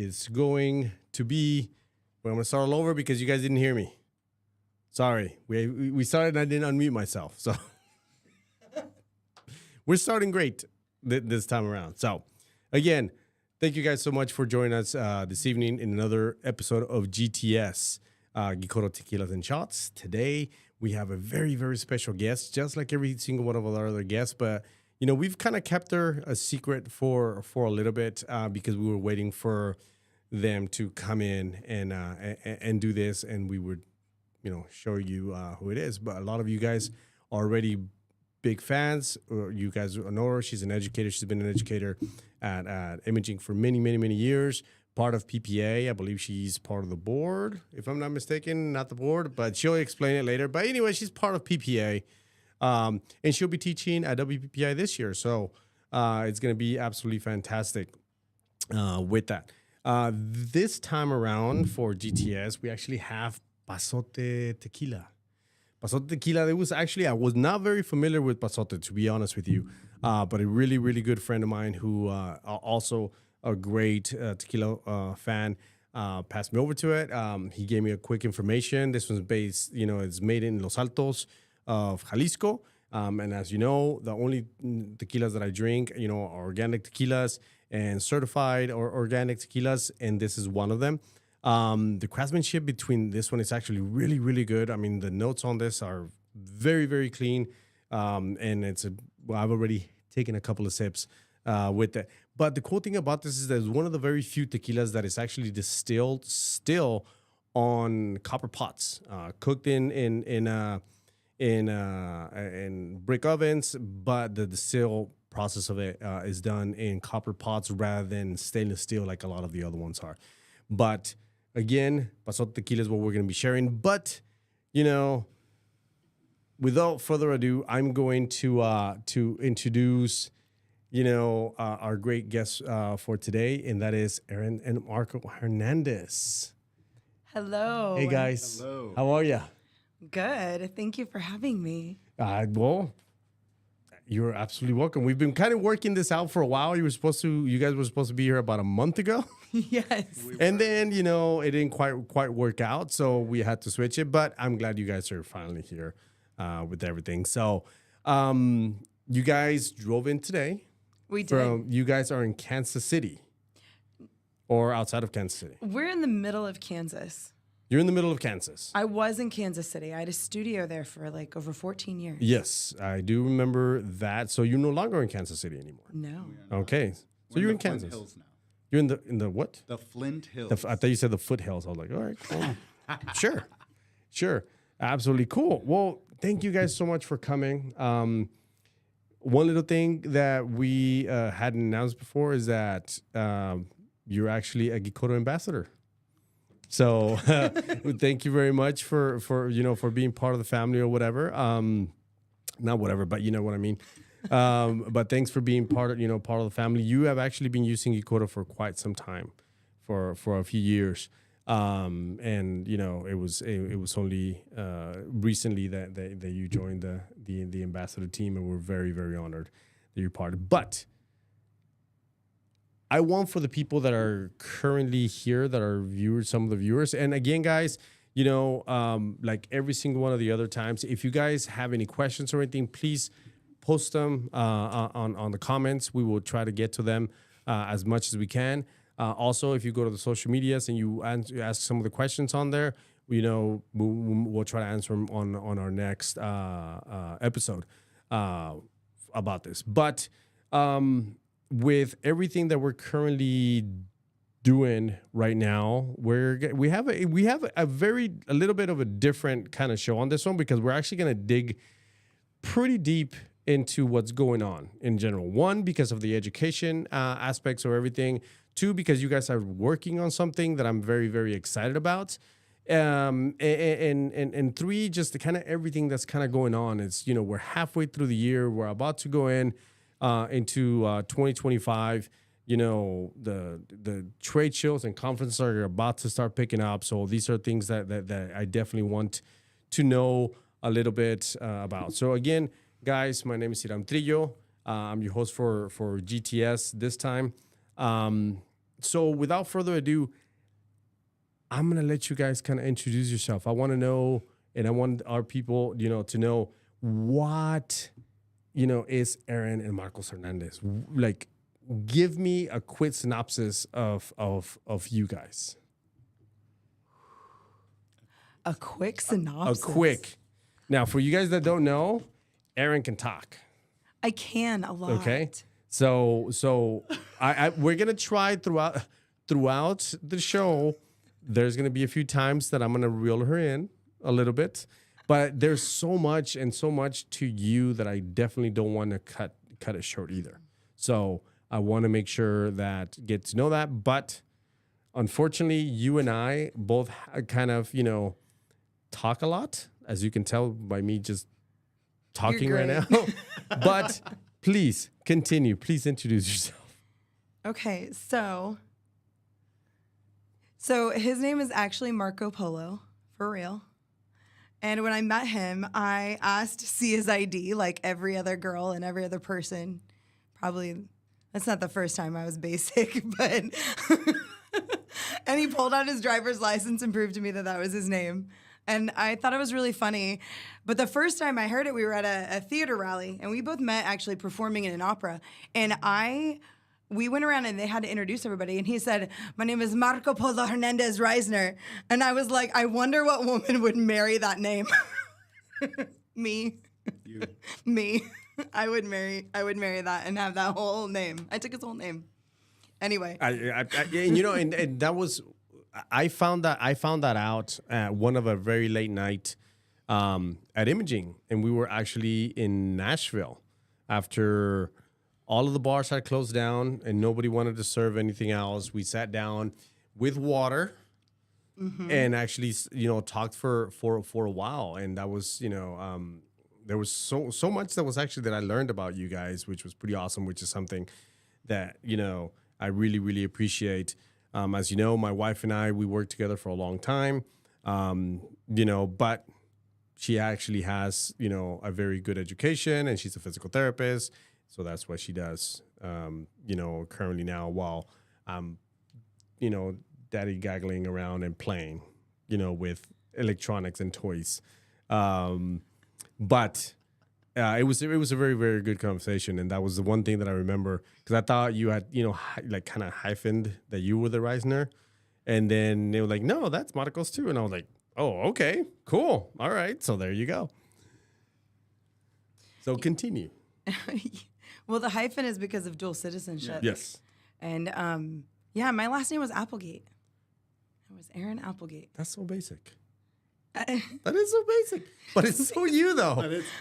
is going to be. Well, I'm going to start all over because you guys didn't hear me. Sorry. We started and I didn't unmute myself. So we're starting great this time around. So again, thank you guys so much for joining us this evening in another episode of GTS, Gikoro Tequilas and Shots. Today, we have a very, very special guest, just like every single one of our other guests. But, you know, we've kind of kept her a secret for a little bit because we were waiting for them to come in and do this. And we would, you know, show you who it is. But a lot of you guys are already big fans. Or you guys know her. She's an educator. She's been an educator at imaging for many, many, many years. Part of PPA. I believe she's part of the board, if I'm not mistaken. Not the board, but she'll explain it later. But anyway, she's part of PPA. And she'll be teaching at WPPI this year. So it's going to be absolutely fantastic with that. This time around for GTS, we actually have Pasote Tequila. Pasote Tequila, I was not very familiar with Pasote, to be honest with you. But a really, really good friend of mine who also a great tequila fan passed me over to it. He gave me a quick information. This one's based, you know, it's made in Los Altos of Jalisco. And as you know, the only tequilas that I drink, you know, are organic tequilas and certified or organic tequilas. And this is one of them. The craftsmanship between this one is actually really, really good. I mean, the notes on this are very, very clean. And I've already taken a couple of sips with it. But the cool thing about this is that it's one of the very few tequilas that is actually distilled still on copper pots, cooked in brick ovens, but the distill process of it is done in copper pots rather than stainless steel like a lot of the other ones are. But again, Pasote Tequila is what we're going to be sharing. But, you know, without further ado, I'm going to introduce, you know, our great guest for today, and that is Erin and Marco Hernandez. Hello. Hey, guys. Hello. How are you? Good. Thank you for having me. Well, you're absolutely welcome. We've been kind of working this out for a while. You guys were supposed to be here about a month ago. Yes. And then, you know, it didn't quite work out, so we had to switch it. But I'm glad you guys are finally here with everything. So you guys drove in today. We did. You guys are in Kansas City or outside of Kansas City? We're in the middle of Kansas. You're in the middle of Kansas. I was in Kansas City. I had a studio there for like over 14 years. Yes, I do remember that. So you're no longer in Kansas City anymore. No. Okay. So you're in Kansas. Flint Hills now. You're in the what? The Flint Hills. I thought you said the foothills. I was like, all right, cool. Sure. Absolutely cool. Well, thank you guys so much for coming. One little thing that we hadn't announced before is that you're actually a Gikoro ambassador. So thank you very much for being part of the family or whatever. Not whatever, but you know what I mean. But thanks for being part of the family. You have actually been using Gikoro for quite some time, for a few years. And you know, it was only recently that you joined the ambassador team, and we're very, very honored that you're part of it. But I want for the people that are currently here, that are viewers, some of the viewers, and again, guys, you know, like every single one of the other times, if you guys have any questions or anything, please post them on the comments. We will try to get to them as much as we can. Also, if you go to the social medias and you ask some of the questions on there, you know, we'll try to answer them on our next episode about this. But with everything that we're currently doing right now, we have a little bit of a different kind of show on this one, because we're actually going to dig pretty deep into what's going on in general. One, because of the education aspects of everything. Two, because you guys are working on something that I'm very, very excited about. And three, just the kind of everything that's kind of going on. It's, you know, we're halfway through the year. We're about to go into 2025. You know, the trade shows and conferences are about to start picking up. So these are things that I definitely want to know a little bit about. So again, guys, my name is Hiram Trillo. I'm your host for GTS this time. So without further ado, I'm gonna let you guys kind of introduce yourself. I want to know, and I want our people, to know what, is Erin and Marcos Hernandez. Like, give me a quick synopsis of you guys. A quick synopsis. A quick. Now, for you guys that don't know, Erin can talk. I can a lot. Okay. So we're gonna try throughout the show. There's gonna be a few times that I'm gonna reel her in a little bit, but there's so much to you that I definitely don't want to cut it short either. So I want to make sure that get to know that. But unfortunately, you and I both kind of talk a lot, as you can tell by me just talking right now. But please continue. Please introduce yourself. Okay, so his name is actually Marco Polo, for real. And when I met him, I asked to see his ID like every other girl and every other person. Probably, that's not the first time I was basic, but... And he pulled out his driver's license and proved to me that was his name. And I thought it was really funny. But the first time I heard it, we were at a theater rally, and we both met actually performing in an opera. And we went around and they had to introduce everybody. And he said, "My name is Marco Polo Hernandez-Reisner." And I was like, I wonder what woman would marry that name. Me. You. Me. I would marry that and have that whole name. I took his whole name. Anyway. And that was... I found that out at one of a very late night at Imaging, and we were actually in Nashville after all of the bars had closed down and nobody wanted to serve anything else. We sat down with water and actually talked for a while, and that was there was so much that I learned about you guys, which was pretty awesome, which is something that I really, really appreciate. As you know, my wife and I, we worked together for a long time, but she actually has, a very good education, and she's a physical therapist. So that's what she does, currently now while I'm, daddy gaggling around and playing, with electronics and toys. But it was a very, very good conversation, and that was the one thing that I remember, because I thought you had kind of hyphened that you were the Reisner, and then they were like, "No, that's Marcos too," and I was like, "Oh, okay, cool, all right." So there you go. So continue. Well, the hyphen is because of dual citizenship. Yes. And my last name was Applegate. It was Erin Applegate. That's so basic. That is so basic, but it's so you though.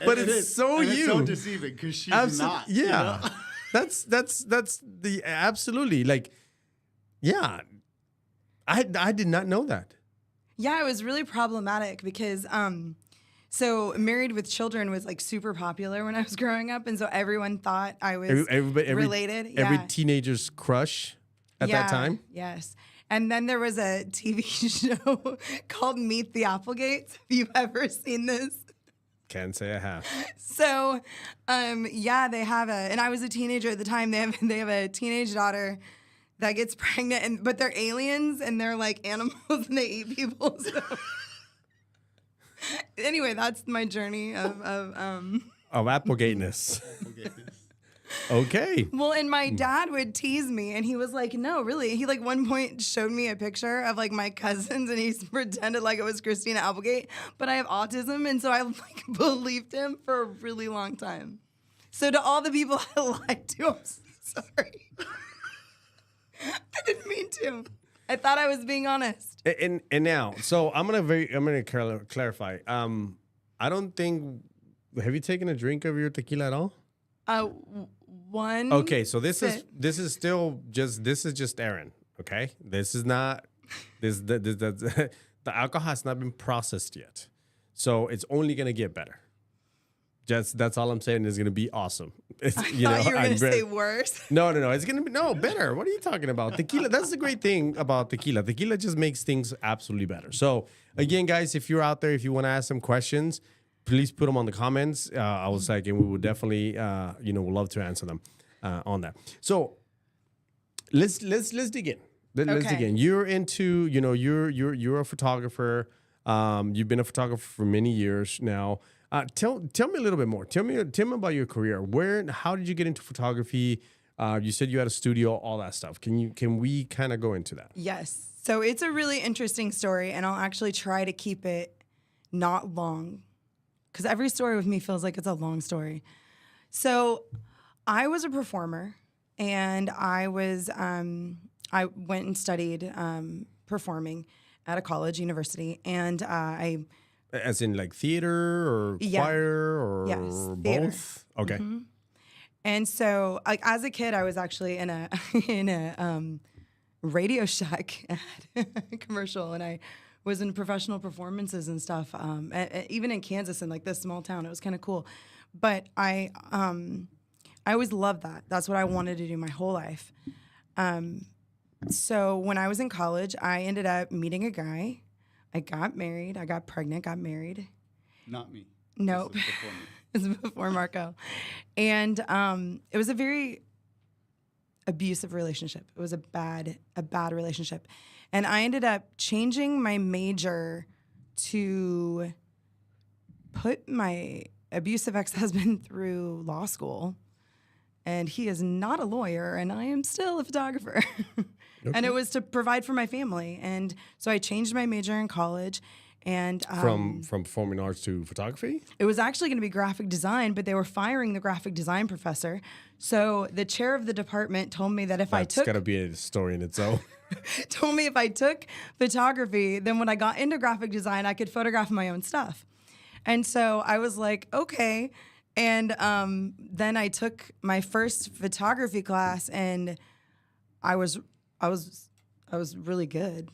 But it's so you. It's so deceiving because she's not. Yeah, that's the absolutely like. Yeah, I did not know that. Yeah, it was really problematic because so Married with Children was like super popular when I was growing up, and so everyone thought I was related. Every teenager's crush at that time. Yes. And then there was a TV show called Meet the Applegates. Have you ever seen this? Can't say I have. So, they have and I was a teenager at the time. They have a teenage daughter that gets pregnant, but they're aliens and they're like animals and they eat people. So. Anyway, that's my journey of Applegateness. Okay. Well, and my dad would tease me, and he was like, "No, really." He like one point showed me a picture of like my cousins, and he pretended like it was Christina Applegate, but I have autism, and so I like believed him for a really long time. So to all the people I lied to, I'm sorry. I didn't mean to. I thought I was being honest. And now, so I'm gonna clarify. I don't think. Have you taken a drink of your tequila at all? One. Okay, so this is just Erin. Okay, this is not the alcohol has not been processed yet, so it's only gonna get better. That's all I'm saying. Is gonna be awesome. I thought you were gonna say worse. No. It's gonna be better. What are you talking about? Tequila. That's the great thing about tequila. Tequila just makes things absolutely better. So again, guys, if you're out there, if you want to ask some questions, please put them on the comments. I was like, and we would definitely, we'd love to answer them on that. So let's dig in. Let's Okay. again. You're into, you're a photographer. You've been a photographer for many years now. Tell me a little bit more. Tell me about your career. How did you get into photography? You said you had a studio, all that stuff. Can we kind of go into that? Yes. So it's a really interesting story, and I'll actually try to keep it not long, because every story with me feels like it's a long story. So I was a performer, and I went and studied performing at a college, university, and As in like theater or Yeah. choir or Yes, theater. both? Okay. And so, like, as a kid, I was actually in a Radio Shack ad commercial, and I was in professional performances and stuff. Even in Kansas, in like this small town, it was kind of cool. But I always loved that. That's what I wanted to do my whole life. So when I was in college, I ended up meeting a guy. I got married. I got pregnant. Got married. Not me. Nope. This is before me. It was before Marco. And it was a very abusive relationship. It was a bad relationship. And I ended up changing my major to put my abusive ex-husband through law school. And he is not a lawyer, and I am still a photographer. Okay. And it was to provide for my family. And so I changed my major in college. And From performing arts to photography? it was actually going to be graphic design, but they were firing the graphic design professor. So the chair of the department told me that if That's got to be a story in its own. told me if I took photography, then when I got into graphic design, I could photograph my own stuff. And so I was like, okay. And then I took my first photography class, and I was really good.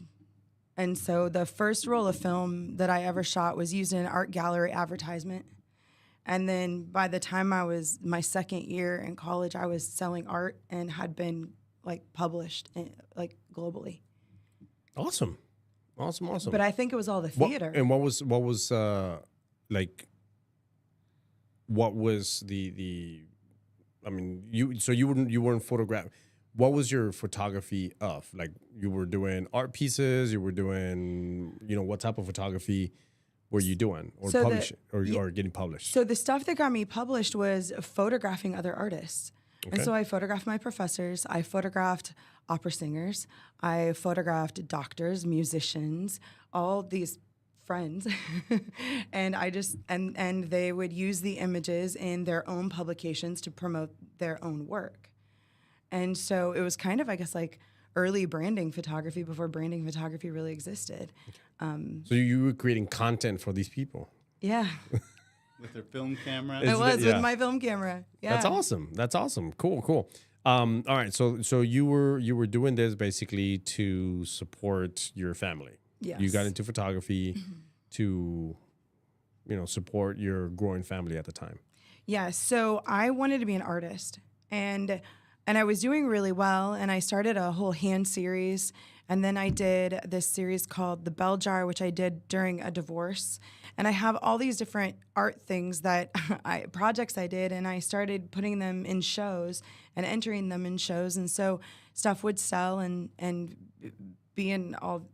And so the first roll of film that I ever shot was used in an art gallery advertisement. And then by the time I was my second year in college, I was selling art and had been like published like globally. Awesome. But I think it was all the theater. What was like? What was the? I mean, you weren't photographed. What was your photography of? Like, you were doing art pieces. You were doing, what type of photography were you doing, or So publishing, or getting published? So the stuff that got me published was photographing other artists. Okay. And so I photographed my professors. I photographed opera singers. I photographed doctors, musicians, all these friends. And I just, and they would use the images in their own publications to promote their own work. And so it was kind of, I guess, like early branding photography before branding photography really existed. So you were creating content for these people. Yeah. With their film camera. I was yeah. with my film camera. Yeah. That's awesome. Cool. All right. So you were doing this basically to support your family. Yes. You got into photography to, support your growing family at the time. Yeah. So I wanted to be an artist, and I was doing really well. And I started a whole hand series, and then I did this series called The Bell Jar, which I did during a divorce. And I have all these different art things projects I did, and I started putting them in shows and entering them in shows. And so stuff would sell and be in all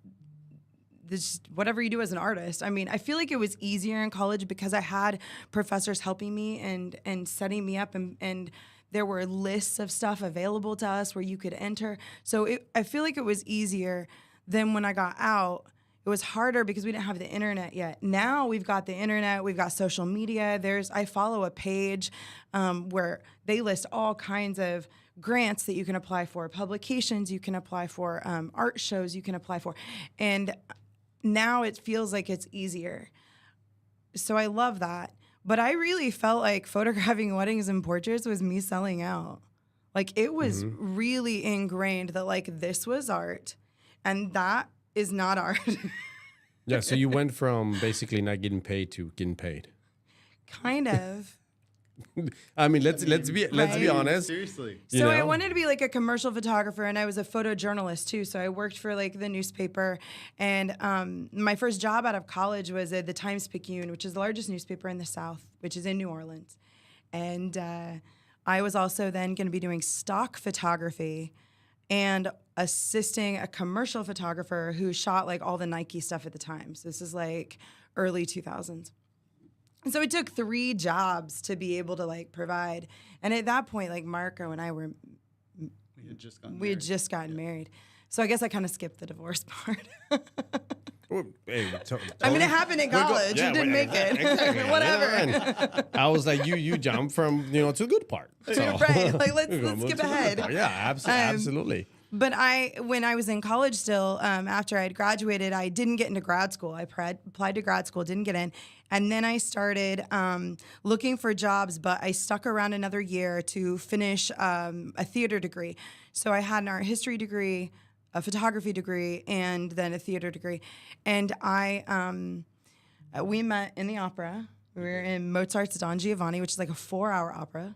this, whatever you do as an artist. I mean, I feel like it was easier in college because I had professors helping me and setting me up, and there were lists of stuff available to us where you could enter. So I feel like it was easier than when I got out. It was harder because we didn't have the internet yet. Now we've got the internet, we've got social media. I follow a page where they list all kinds of grants that you can apply for, publications you can apply for, art shows you can apply for. And now it feels like it's easier. So I love that. But I really felt like photographing weddings and portraits was me selling out. Like, it was really ingrained that, like, this was art and that is not art. Yeah. So you went from basically not getting paid to getting paid. Kind of. I mean, let's be honest. Seriously. So I wanted to be like a commercial photographer, and I was a photojournalist too. So I worked for like the newspaper, and my first job out of college was at the Times-Picayune, which is the largest newspaper in the South, which is in New Orleans. And I was also then going to be doing stock photography, and assisting a commercial photographer who shot like all the Nike stuff at the time. So this is like early 2000s. And so it took 3 jobs to be able to like provide. And at that point, like Marco and I we had just gotten married. So I guess I kind of skipped the divorce part. Hey, I mean, it happened in college. You didn't make it. Exactly. Whatever. And I was like, you jumped from, to the good part. So. Right. Like, let's skip ahead. Yeah, absolutely. But when I was in college still, after I had graduated, I didn't get into grad school. I applied to grad school, didn't get in. And then I started looking for jobs, but I stuck around another year to finish a theater degree. So I had an art history degree, a photography degree, and then a theater degree. And we met in the opera. We were in Mozart's Don Giovanni, which is like a 4-hour opera.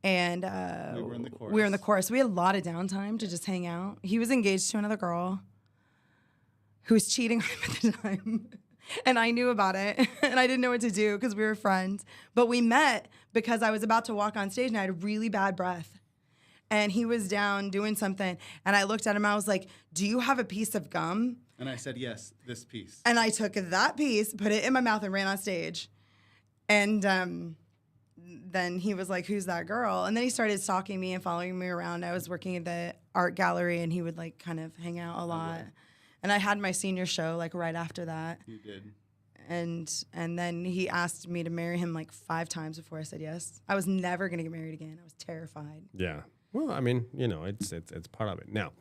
And we were in the chorus. We were in the chorus. We had a lot of downtime to just hang out. He was engaged to another girl who was cheating on him at the time. And I knew about it. And I didn't know what to do because we were friends. But we met because I was about to walk on stage and I had really bad breath. And he was down doing something. And I looked at him. I was like, do you have a piece of gum? And I said, yes, this piece. And I took that piece, put it in my mouth, and ran on stage. And then he was like, who's that girl? And then he started stalking me and following me around. I was working at the art gallery, and he would like kind of hang out a lot. Okay. And I had my senior show like right after that. You did. And then he asked me to marry him like 5 times before I said yes. I was never going to get married again. I was terrified. Yeah. Well, I mean, it's part of it. Now,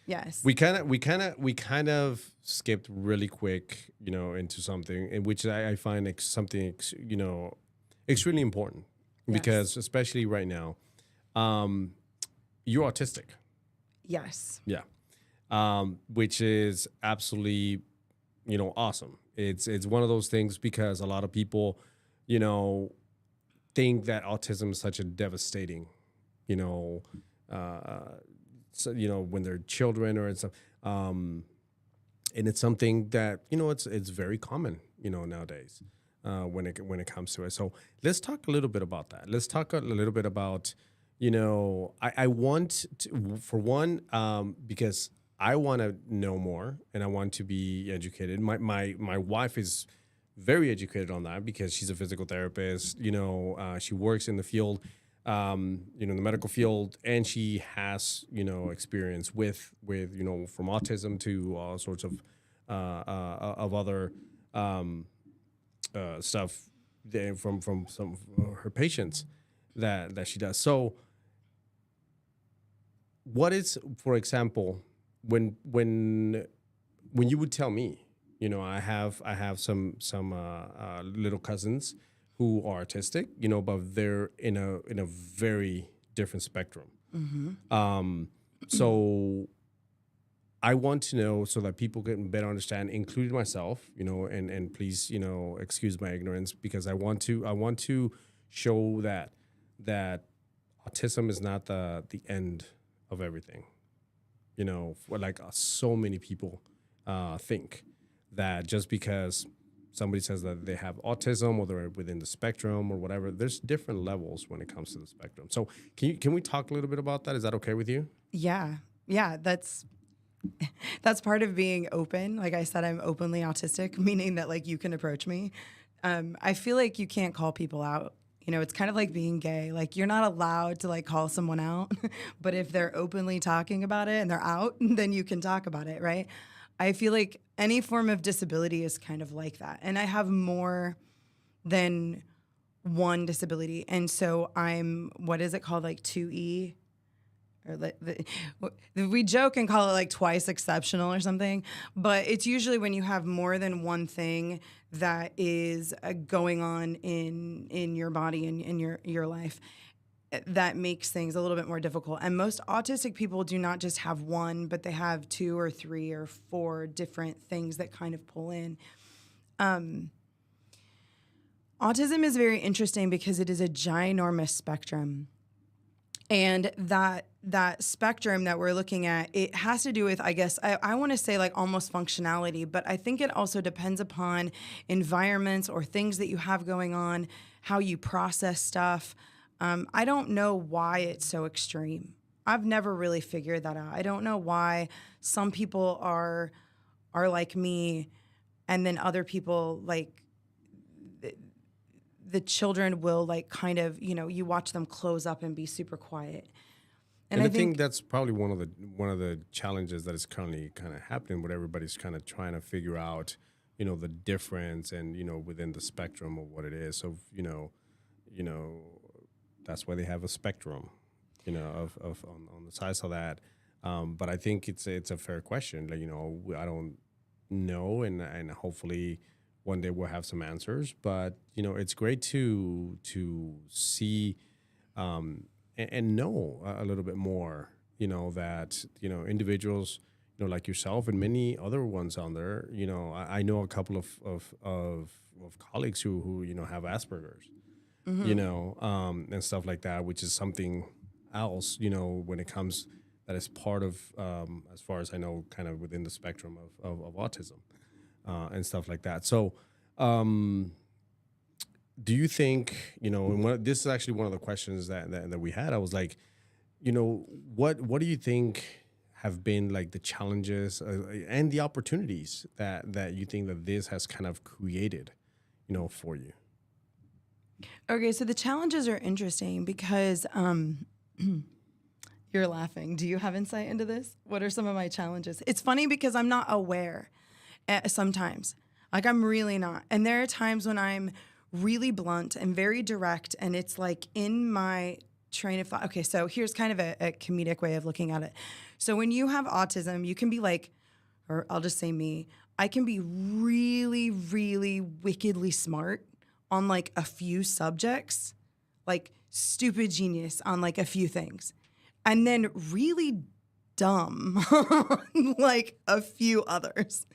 yes, we kind of skipped really quick, into something in which I find something, extremely important, yes. Because especially right now, you're autistic. Yes. Yeah. Which is absolutely, awesome. It's one of those things because a lot of people, think that autism is such a devastating, when they're children or stuff, and it's something that it's very common, nowadays, when it comes to it. So let's talk a little bit about that. Let's talk a little bit about, I want to, for one, because I want to know more and I want to be educated. My wife is very educated on that because she's a physical therapist. She works in the field. In the medical field, and she has, experience with from autism to all sorts of other stuff from some of her patients that she does. So, what is, for example, when you would tell me, I have some little cousins who are autistic, but they're in a very different spectrum. Mm-hmm. So I want to know so that people can better understand, including myself, and please, excuse my ignorance because I want to show that autism is not the end of everything. Like so many people think that just because somebody says that they have autism or they're within the spectrum or whatever, there's different levels when it comes to the spectrum. So can we talk a little bit about that? Is that okay with you? Yeah. That's part of being open. Like I said, I'm openly autistic, meaning that like you can approach me. I feel like you can't call people out. It's kind of like being gay. Like you're not allowed to like call someone out, but if they're openly talking about it and they're out, then you can talk about it, right? I feel like any form of disability is kind of like that. And I have more than one disability. And so I'm, what is it called? Like 2E? Or we joke and call it like twice exceptional or something. But it's usually when you have more than one thing that is going on in your body and in your life that makes things a little bit more difficult. And most autistic people do not just have one, but they have 2 or 3 or 4 different things that kind of pull in. Autism is very interesting because it is a ginormous spectrum. And that spectrum that we're looking at, it has to do with, I guess, I want to say like almost functionality, but I think it also depends upon environments or things that you have going on, how you process stuff. I don't know why it's so extreme. I've never really figured that out. I don't know why some people are like me, and then other people, like the children will like kind of, you watch them close up and be super quiet. And I think that's probably one of the challenges that is currently kind of happening, where everybody's kind of trying to figure out, the difference and, within the spectrum of what it is. So, that's why they have a spectrum, of on the size of that. But I think it's a fair question. Like, I don't know, and hopefully one day we'll have some answers. But it's great to see and know a little bit more. That individuals, like yourself and many other ones on there. I know a couple of colleagues who have Asperger's. And stuff like that, which is something else, when it comes that is part of, as far as I know, kind of within the spectrum of autism and stuff like that. So do you think, and this is actually one of the questions that we had. I was like, what do you think have been like the challenges and the opportunities that you think that this has kind of created, for you? Okay, so the challenges are interesting because you're laughing. Do you have insight into this? What are some of my challenges? It's funny because I'm not aware sometimes. Like, I'm really not. And there are times when I'm really blunt and very direct, and it's like in my train of thought. Okay, so here's kind of a comedic way of looking at it. So when you have autism, you can be like, or I'll just say me, I can be really, really wickedly smart on like a few subjects, like stupid genius on like a few things, and then really dumb on like a few others.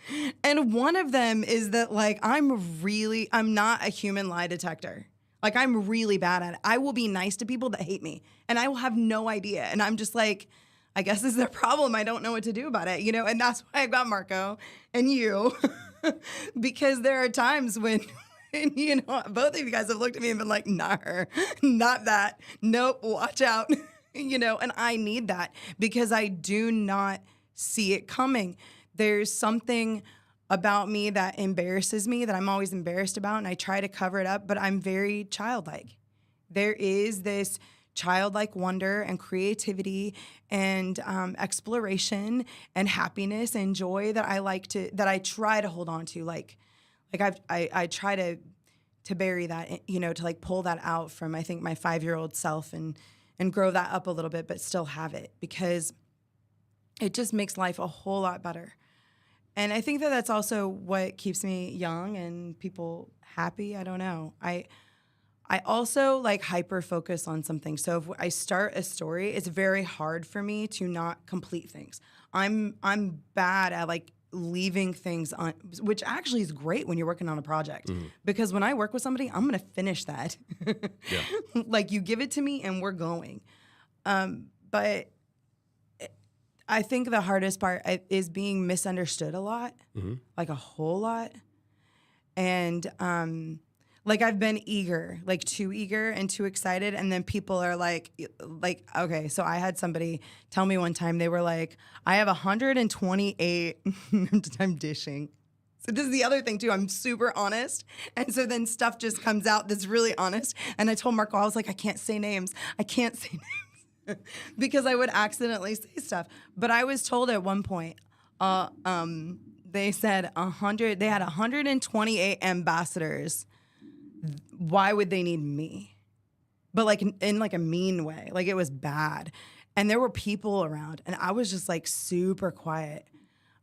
And one of them is that like I'm not a human lie detector. Like, I'm really bad at it. I will be nice to people that hate me, and I will have no idea. And I'm just like, I guess this is their problem. I don't know what to do about it, and that's why I've got Marco and you, because there are times when both of you guys have looked at me and been like, not her, not that. Nope, watch out. And I need that because I do not see it coming. There's something about me that embarrasses me that I'm always embarrassed about, and I try to cover it up, but I'm very childlike. There is this childlike wonder and creativity and exploration and happiness and joy that I try to hold on to. Like I try to bury that, to like pull that out from, I think, my 5-year-old self and grow that up a little bit, but still have it, because it just makes life a whole lot better. And I think that that's also what keeps me young and people happy. I don't know. I also like hyper focus on something. So if I start a story, it's very hard for me to not complete things. I'm bad at like leaving things on, which actually is great when you're working on a project, because when I work with somebody, I'm going to finish that. Yeah. Like, you give it to me and we're going. But I think the hardest part is being misunderstood a lot, like a whole lot. And like, I've been eager, like too eager and too excited. And then people are like, okay. So I had somebody tell me one time, they were like, I have 128, I'm dishing. So this is the other thing too. I'm super honest. And so then stuff just comes out that's really honest. And I told Marco, I was like, I can't say names. I can't say names because I would accidentally say stuff. But I was told at one point, they said they had 128 ambassadors. Why would they need me? But like in like a mean way, like it was bad. And there were people around, and I was just like super quiet.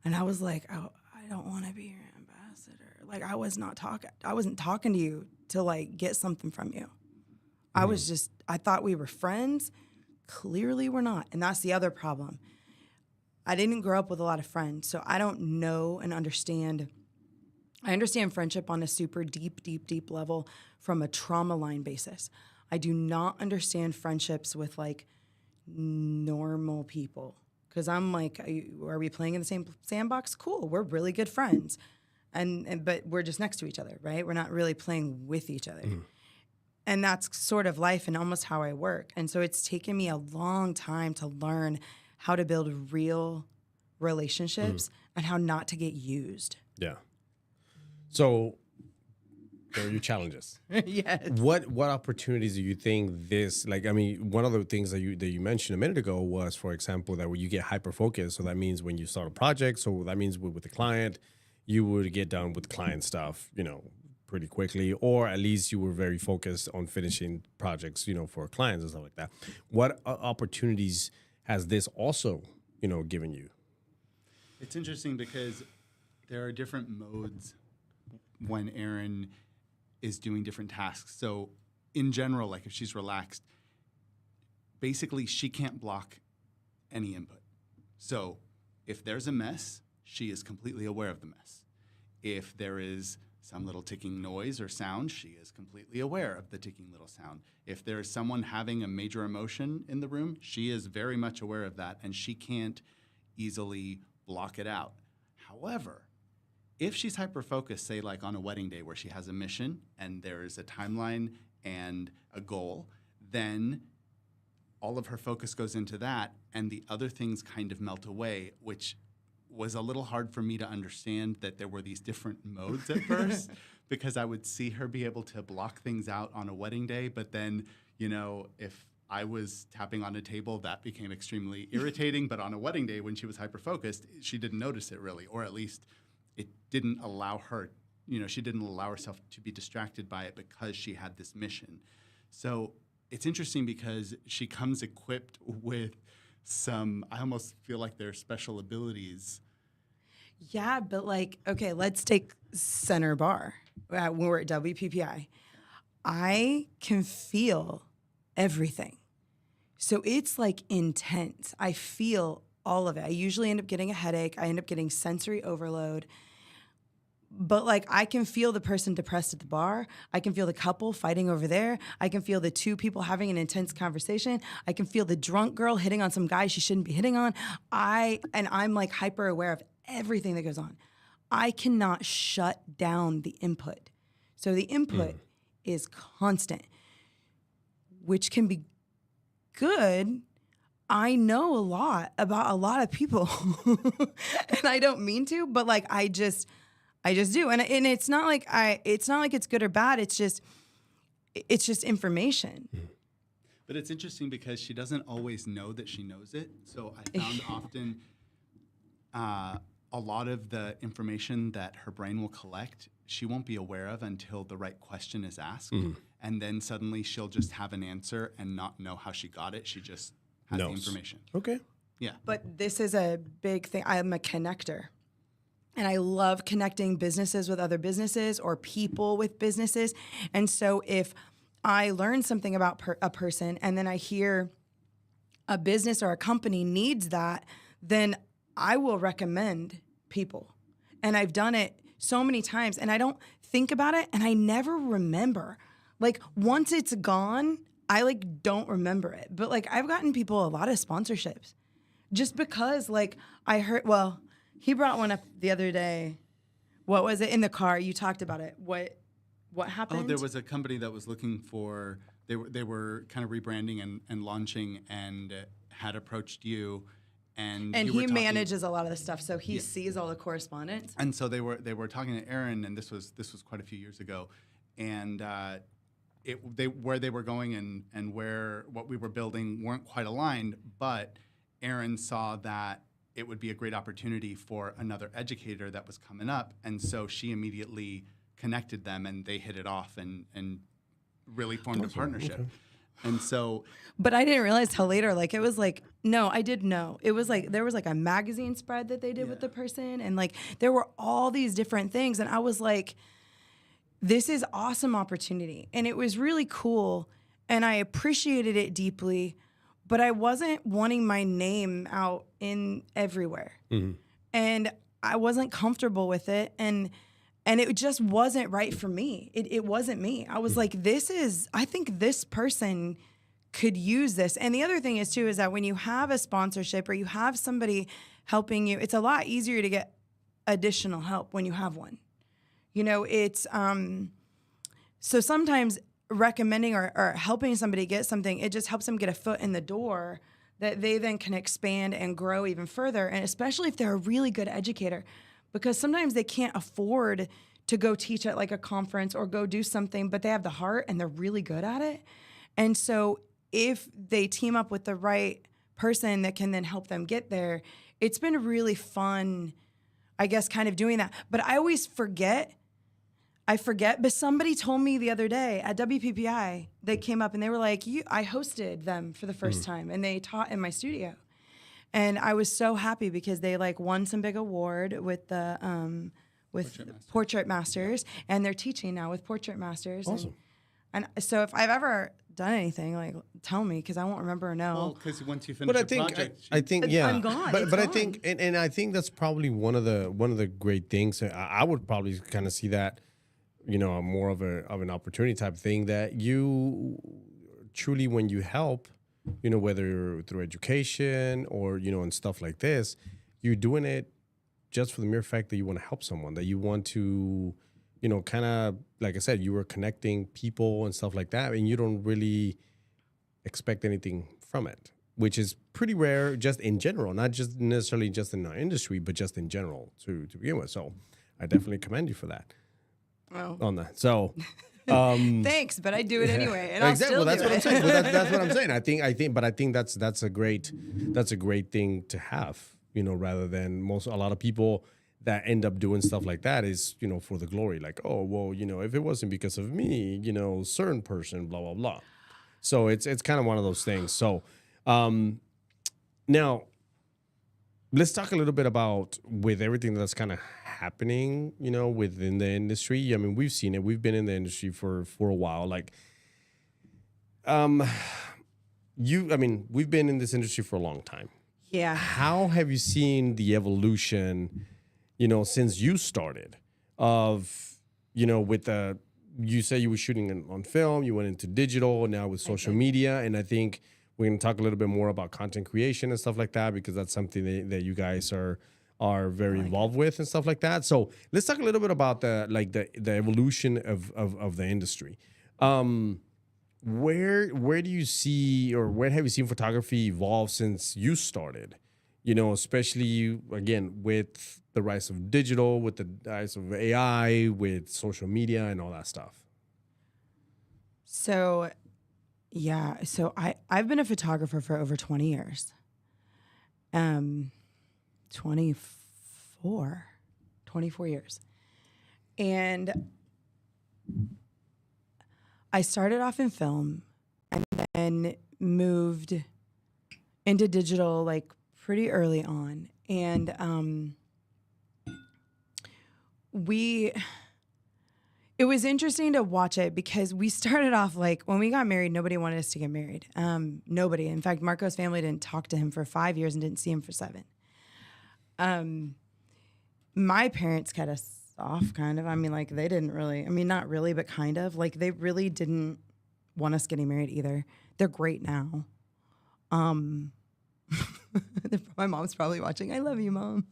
And I was like, oh, I don't want to be your ambassador. Like, I wasn't talking to you to like get something from you. I thought we were friends. Clearly we're not. And that's the other problem. I didn't grow up with a lot of friends, so I don't know and understand. I understand friendship on a super deep, deep, deep level from a trauma line basis. I do not understand friendships with like normal people, because I'm like, are we playing in the same sandbox? Cool, we're really good friends, but we're just next to each other, right? We're not really playing with each other. And that's sort of life and almost how I work. And so it's taken me a long time to learn how to build real relationships and how not to get used. Yeah. So there are your challenges. Yes. What opportunities do you think this, like, I mean, one of the things that you mentioned a minute ago was, for example, that when you get hyper focused, so that means when you start a project, so that means with the client, you would get done with client stuff, pretty quickly, or at least you were very focused on finishing projects, for clients and stuff like that. What opportunities has this also, given you? It's interesting because there are different modes when Erin is doing different tasks. So in general, like if she's relaxed, basically she can't block any input. So if there's a mess, she is completely aware of the mess. If there is some little ticking noise or sound, she is completely aware of the ticking little sound. If there is someone having a major emotion in the room, she is very much aware of that, and she can't easily block it out. However, if she's hyper-focused, say like on a wedding day where she has a mission and there is a timeline and a goal, then all of her focus goes into that, and the other things kind of melt away, which was a little hard for me to understand that there were these different modes at first because I would see her be able to block things out on a wedding day, but then, if I was tapping on a table, that became extremely irritating, but on a wedding day when she was hyper-focused, she didn't notice it really, or at least it didn't allow her, she didn't allow herself to be distracted by it because she had this mission. So it's interesting because she comes equipped with I almost feel like they're special abilities. Yeah, but okay, let's take center bar. When we're at WPPI, I can feel everything. So it's intense. I feel all of it. I usually end up getting a headache. I end up getting sensory overload. But I can feel the person depressed at the bar. I can feel the couple fighting over there. I can feel the two people having an intense conversation. I can feel the drunk girl hitting on some guy she shouldn't be hitting on. I'm hyper aware of everything that goes on. I cannot shut down the input. So the input is constant, which can be good. I know a lot about a lot of people and I don't mean to, but I just do. And it's not like it's good or bad. It's just information. But it's interesting because she doesn't always know that she knows it. So I found often a lot of the information that her brain will collect, she won't be aware of until the right question is asked. And then suddenly she'll just have an answer and not know how she got it. She just has the information. Okay. Yeah. But this is a big thing. I'm a connector. And I love connecting businesses with other businesses or people with businesses. And so if I learn something about a person and then I hear a business or a company needs that, then I will recommend people. And I've done it so many times and I don't think about it and I never remember. Once it's gone, I don't remember it. But I've gotten people a lot of sponsorships just because I heard, he brought one up the other day. What was it in the car? You talked about it. What happened? Oh, there was a company that was looking for. They were kind of rebranding and launching, and had approached you, and he manages a lot of the stuff, so he sees all the correspondence. And so they were talking to Erin, and this was quite a few years ago, and where they were going and what we were building weren't quite aligned, but Erin saw that it would be a great opportunity for another educator that was coming up. And so she immediately connected them and they hit it off and really formed a partnership. Okay. And so. But I didn't realize till later, it was no, I did know. It was there was a magazine spread that they did with the person. And there were all these different things. And I was this is awesome opportunity. And it was really cool. And I appreciated it deeply. But I wasn't wanting my name out in everywhere. And I wasn't comfortable with it. And it just wasn't right for me. It wasn't me. I was I think this person could use this. And the other thing is too, is that when you have a sponsorship or you have somebody helping you, it's a lot easier to get additional help when you have one. It's, so sometimes recommending or helping somebody get something, it just helps them get a foot in the door that they then can expand and grow even further. And especially if they're a really good educator, because sometimes they can't afford to go teach at like a conference or go do something, but they have the heart and they're really good at it. And so if they team up with the right person that can then help them get there, it's been really fun, I guess, kind of doing that. But I always forget, but somebody told me the other day at WPPI, they came up and they were like, I hosted them for the first time and they taught in my studio. And I was so happy because they like won some big award with the Portrait Masters, and they're teaching now with Portrait Masters. Awesome. And so if I've ever done anything, like tell me, because I won't remember or know. Well, because once you finish the project, I think yeah, I'm gone. But I think and I think that's probably one of the great things. I would probably kind of see that, more of an opportunity type thing, that you truly, when you help, whether through education or and stuff like this, you're doing it just for the mere fact that you want to help someone, that you want to, kind of, like I said, you were connecting people and stuff like that, and you don't really expect anything from it, which is pretty rare just in general, not just necessarily just in our industry, but just in general to begin with. So I definitely commend you for that. Well, On that. So thanks, but I do it anyway, and I'll still that's do what it. I'm saying. Well, that's what I'm saying. I think that's a great thing to have, rather than a lot of people that end up doing stuff like that is, for the glory, like, oh, well, if it wasn't because of me, certain person, blah, blah, blah. So it's kind of one of those things. So now let's talk a little bit about, with everything that's kind of happening, within the industry. I mean, we've seen it. We've been in the industry for a while. Like, we've been in this industry for a long time. Yeah. How have you seen the evolution, since you started, of, with you say you were shooting on film, you went into digital, now with social media, and I think we're going to talk a little bit more about content creation and stuff like that, because that's something that you guys are very involved with and stuff like that. So let's talk a little bit about the evolution of the industry. Where do you see, or where have you seen photography evolve since you started? Especially, again, with the rise of digital, with the rise of AI, with social media and all that stuff. So, yeah. So I've been a photographer for over 20 years. 24 years. And I started off in film and then moved into digital like pretty early on. And it was interesting to watch it, because we started off, like, when we got married, nobody wanted us to get married. Nobody. In fact, Marco's family didn't talk to him for 5 years and didn't see him for 7. My parents cut us off, kind of. I mean, like, they didn't really, not really, but kind of. Like, they really didn't want us getting married either. They're great now. My mom's probably watching. I love you, Mom.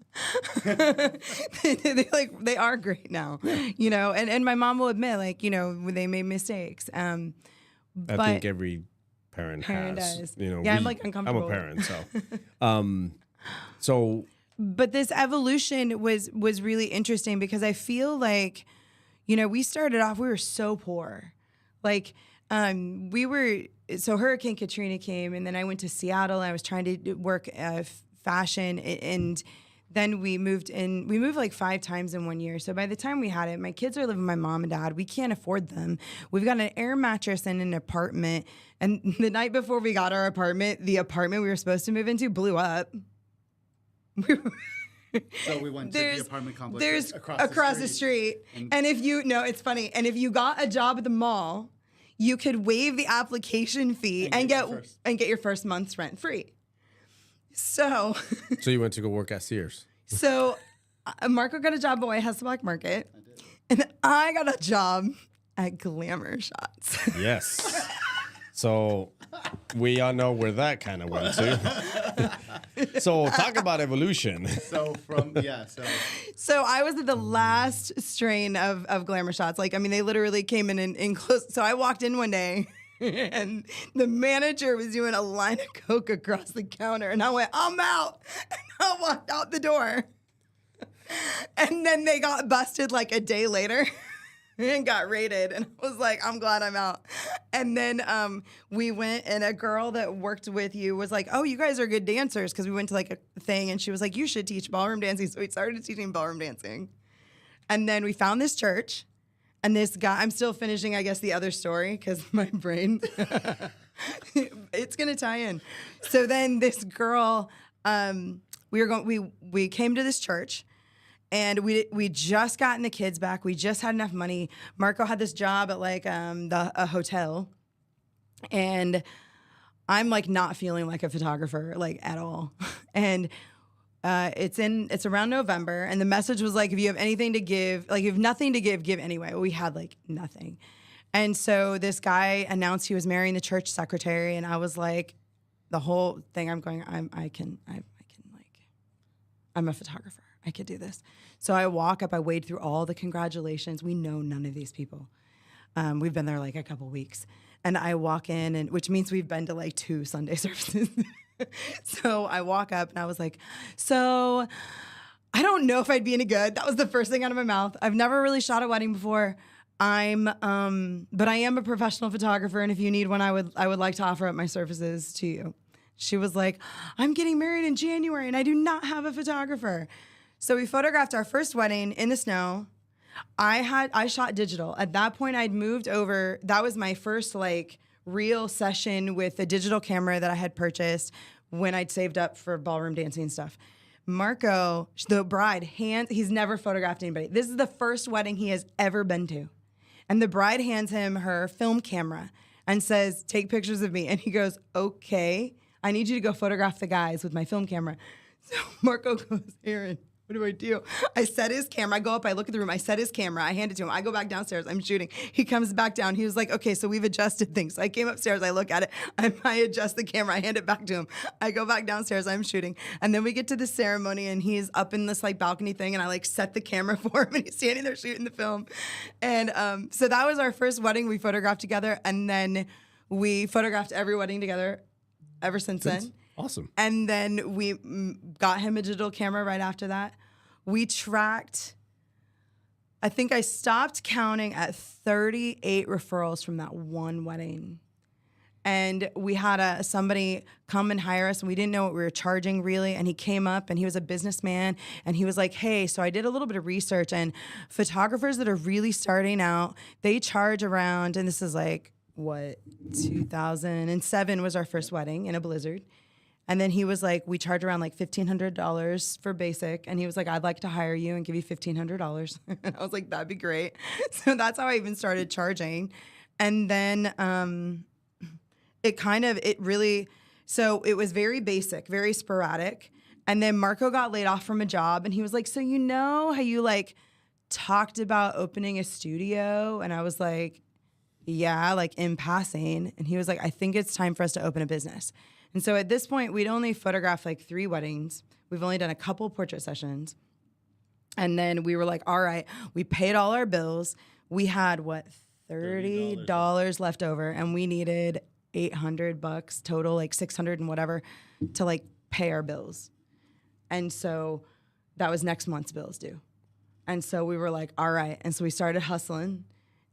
they are great now, and my mom will admit, like, they made mistakes. I think every parent has, does. I'm like uncomfortable. I'm a parent, so. But this evolution was really interesting, because I feel like, we started off, we were so poor. Like, so Hurricane Katrina came, and then I went to Seattle, and I was trying to work fashion, and then we moved like 5 times in 1 year. So by the time we had it, my kids are living with my mom and dad. We can't afford them. We've got an air mattress in an apartment. And the night before we got our apartment, the apartment we were supposed to move into blew up. So we went to the apartment complex. There's across the street. And it's funny. And if you got a job at the mall, you could waive the application fee and get your first month's rent free. So you went to go work at Sears. So Marco got a job at White House Black Market. I did. And I got a job at Glamour Shots. Yes. So we all know where that kind of went to. So talk about evolution. So So I was at the last strain of Glamour Shots. Like, I mean, they literally came in close. So I walked in one day and the manager was doing a line of Coke across the counter. And I went, I'm out. And I walked out the door. And then they got busted like a day later and got raided. And I was like, I'm glad I'm out. And then we went, and a girl that worked with you was like, oh, you guys are good dancers. Because we went to like a thing, and she was like, you should teach ballroom dancing. So we started teaching ballroom dancing. And then we found this church. And this guy, I'm still finishing, I guess, the other story because my brain, it's going to tie in. So then this girl, we came to this church. And we just gotten the kids back. We just had enough money. Marco had this job at like a hotel, and I'm like not feeling like a photographer like at all. And it's around November, and the message was like, if you have anything to give, like you have nothing to give anyway. Well, we had like nothing, and so this guy announced he was marrying the church secretary, and I was like, the whole thing. I'm a photographer. I could do this. So I walk up, I wade through all the congratulations. We know none of these people. We've been there like a couple weeks. And I walk in, and which means we've been to like 2 Sunday services. So I walk up and I was like, so I don't know if I'd be any good. That was the first thing out of my mouth. I've never really shot a wedding before. But I am a professional photographer, and if you need one, I would like to offer up my services to you. She was like, I'm getting married in January and I do not have a photographer. So we photographed our first wedding in the snow. I shot digital. At that point, I'd moved over. That was my first like real session with a digital camera that I had purchased when I'd saved up for ballroom dancing and stuff. Marco, the bride, he's never photographed anybody. This is the first wedding he has ever been to. And the bride hands him her film camera and says, take pictures of me. And he goes, okay, I need you to go photograph the guys with my film camera. So Marco goes, Erin, what do I do? I set his camera. I go up, I look at the room. I set his camera. I hand it to him. I go back downstairs. I'm shooting. He comes back down. He was like, okay, so we've adjusted things. So I came upstairs. I look at it. I adjust the camera. I hand it back to him. I go back downstairs. I'm shooting. And then we get to the ceremony, and he's up in this like balcony thing, and I like set the camera for him, and he's standing there shooting the film. And so that was our first wedding we photographed together. And then we photographed every wedding together ever since then. Awesome. And then we got him a digital camera right after that. We tracked, I think I stopped counting at 38 referrals from that one wedding. And we had somebody come and hire us, and we didn't know what we were charging really. And he came up, and he was a businessman, and he was like, hey, so I did a little bit of research, and photographers that are really starting out, they charge around, and this is like, 2007 was our first wedding in a blizzard. And then he was like, we charge around like $1,500 for basic. And he was like, I'd like to hire you and give you $1,500. And I was like, that'd be great. So that's how I even started charging. And then so it was very basic, very sporadic. And then Marco got laid off from a job, and he was like, so you know how you like talked about opening a studio? And I was like, yeah, like in passing. And he was like, I think it's time for us to open a business. And so at this point, we'd only photographed like 3 weddings. We've only done a couple portrait sessions. And then we were like, all right, we paid all our bills. We had $30 left over, and we needed $800 total, like 600 and whatever, to like pay our bills. And so that was next month's bills due. And so we were like, all right. And so we started hustling.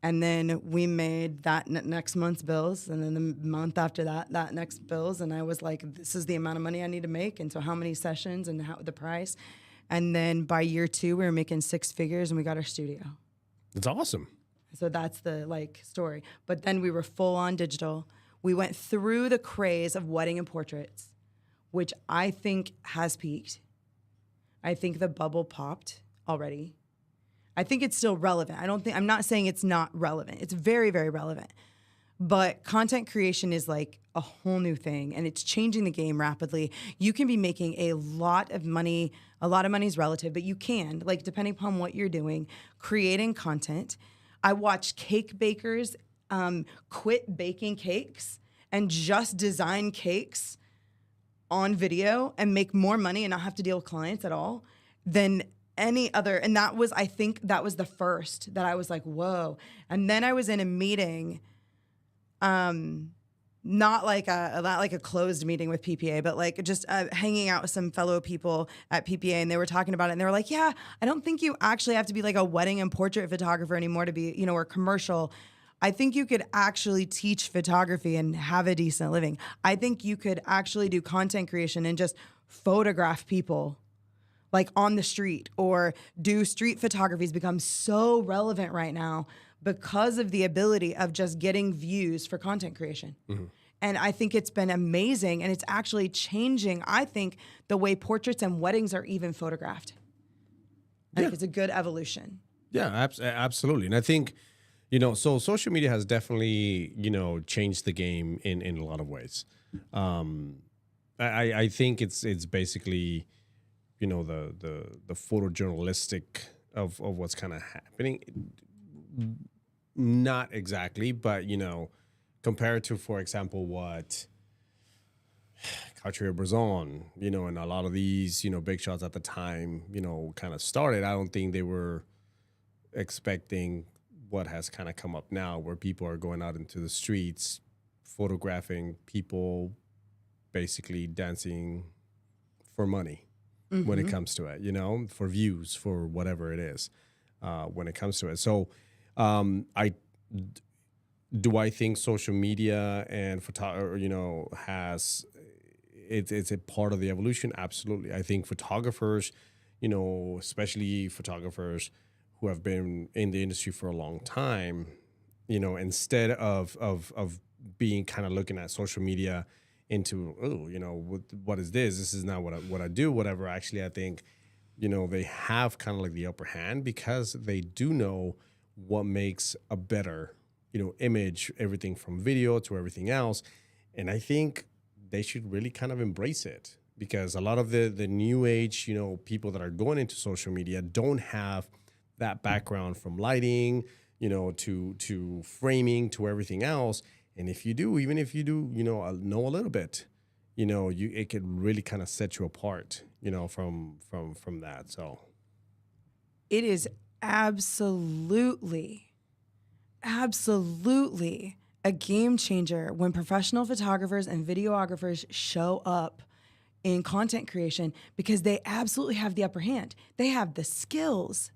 And then we made that next month's bills, and then the month after that next bills. And I was like, this is the amount of money I need to make, and so how many sessions and the price. And then by year 2, we were making 6 figures, and we got our studio. That's awesome. So that's the like story. But then we were full on digital. We went through the craze of wedding and portraits, which I think has peaked. I think the bubble popped already. I think it's still relevant. I'm not saying it's not relevant. It's very, very relevant. But content creation is like a whole new thing, and it's changing the game rapidly. You can be making a lot of money. A lot of money is relative, but you can, like depending upon what you're doing, creating content. I watched cake bakers quit baking cakes and just design cakes on video and make more money and not have to deal with clients at all than any other. And that was, I think that was the first that I was like, whoa. And then I was in a meeting, not like a closed meeting with PPA, but like just hanging out with some fellow people at PPA, and they were talking about it, and they were like, yeah, I don't think you actually have to be like a wedding and portrait photographer anymore to be, or commercial. I think you could actually teach photography and have a decent living. I think you could actually do content creation and just photograph people like on the street, or do street photography has become so relevant right now because of the ability of just getting views for content creation. Mm-hmm. And I think it's been amazing, and it's actually changing, I think, the way portraits and weddings are even photographed. I think it's a good evolution. Yeah, absolutely. And I think, so social media has definitely, changed the game in a lot of ways. I think it's basically, the photojournalistic of what's kind of happening. Not exactly, but, compared to, for example, what Cartier-Bresson, and a lot of these, big shots at the time, kind of started, I don't think they were expecting what has kind of come up now, where people are going out into the streets, photographing people basically dancing for money when it comes to it, for views, for whatever it is, when it comes to it. So I think social media and has it's a part of the evolution? Absolutely. I think photographers, especially photographers who have been in the industry for a long time, instead of being kind of looking at social media into, what is this? This is not what I do, whatever. Actually, I think, they have kind of like the upper hand, because they do know what makes a better, image, everything from video to everything else. And I think they should really kind of embrace it, because a lot of the new age, people that are going into social media don't have that background from lighting, to framing, to everything else. And if you do, even if you do, know a little bit, it could really kind of set you apart, from that. So it is absolutely a game changer when professional photographers and videographers show up in content creation, because they absolutely have the upper hand. They have the skills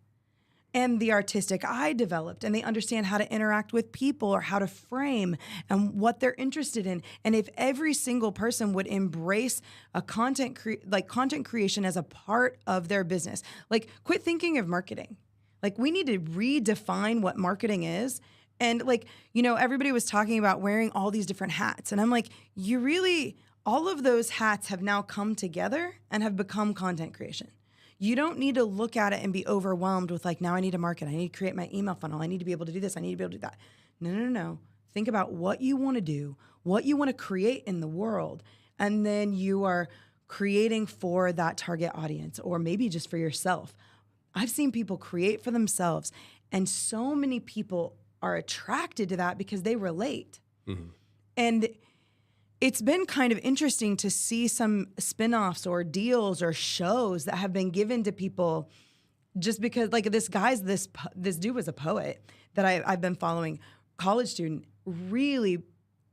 and the artistic eye developed, and they understand how to interact with people, or how to frame, and what they're interested in. And if every single person would embrace a content creation as a part of their business, like quit thinking of marketing. Like, we need to redefine what marketing is. And everybody was talking about wearing all these different hats. And I'm like, all of those hats have now come together and have become content creation. You don't need to look at it and be overwhelmed with now I need to market. I need to create my email funnel. I need to be able to do this. I need to be able to do that. No. Think about what you want to do, what you want to create in the world. And then you are creating for that target audience, or maybe just for yourself. I've seen people create for themselves, and so many people are attracted to that because they relate. Mm-hmm. And it's been kind of interesting to see some spinoffs or deals or shows that have been given to people just because, this dude was a poet that I've been following, college student, really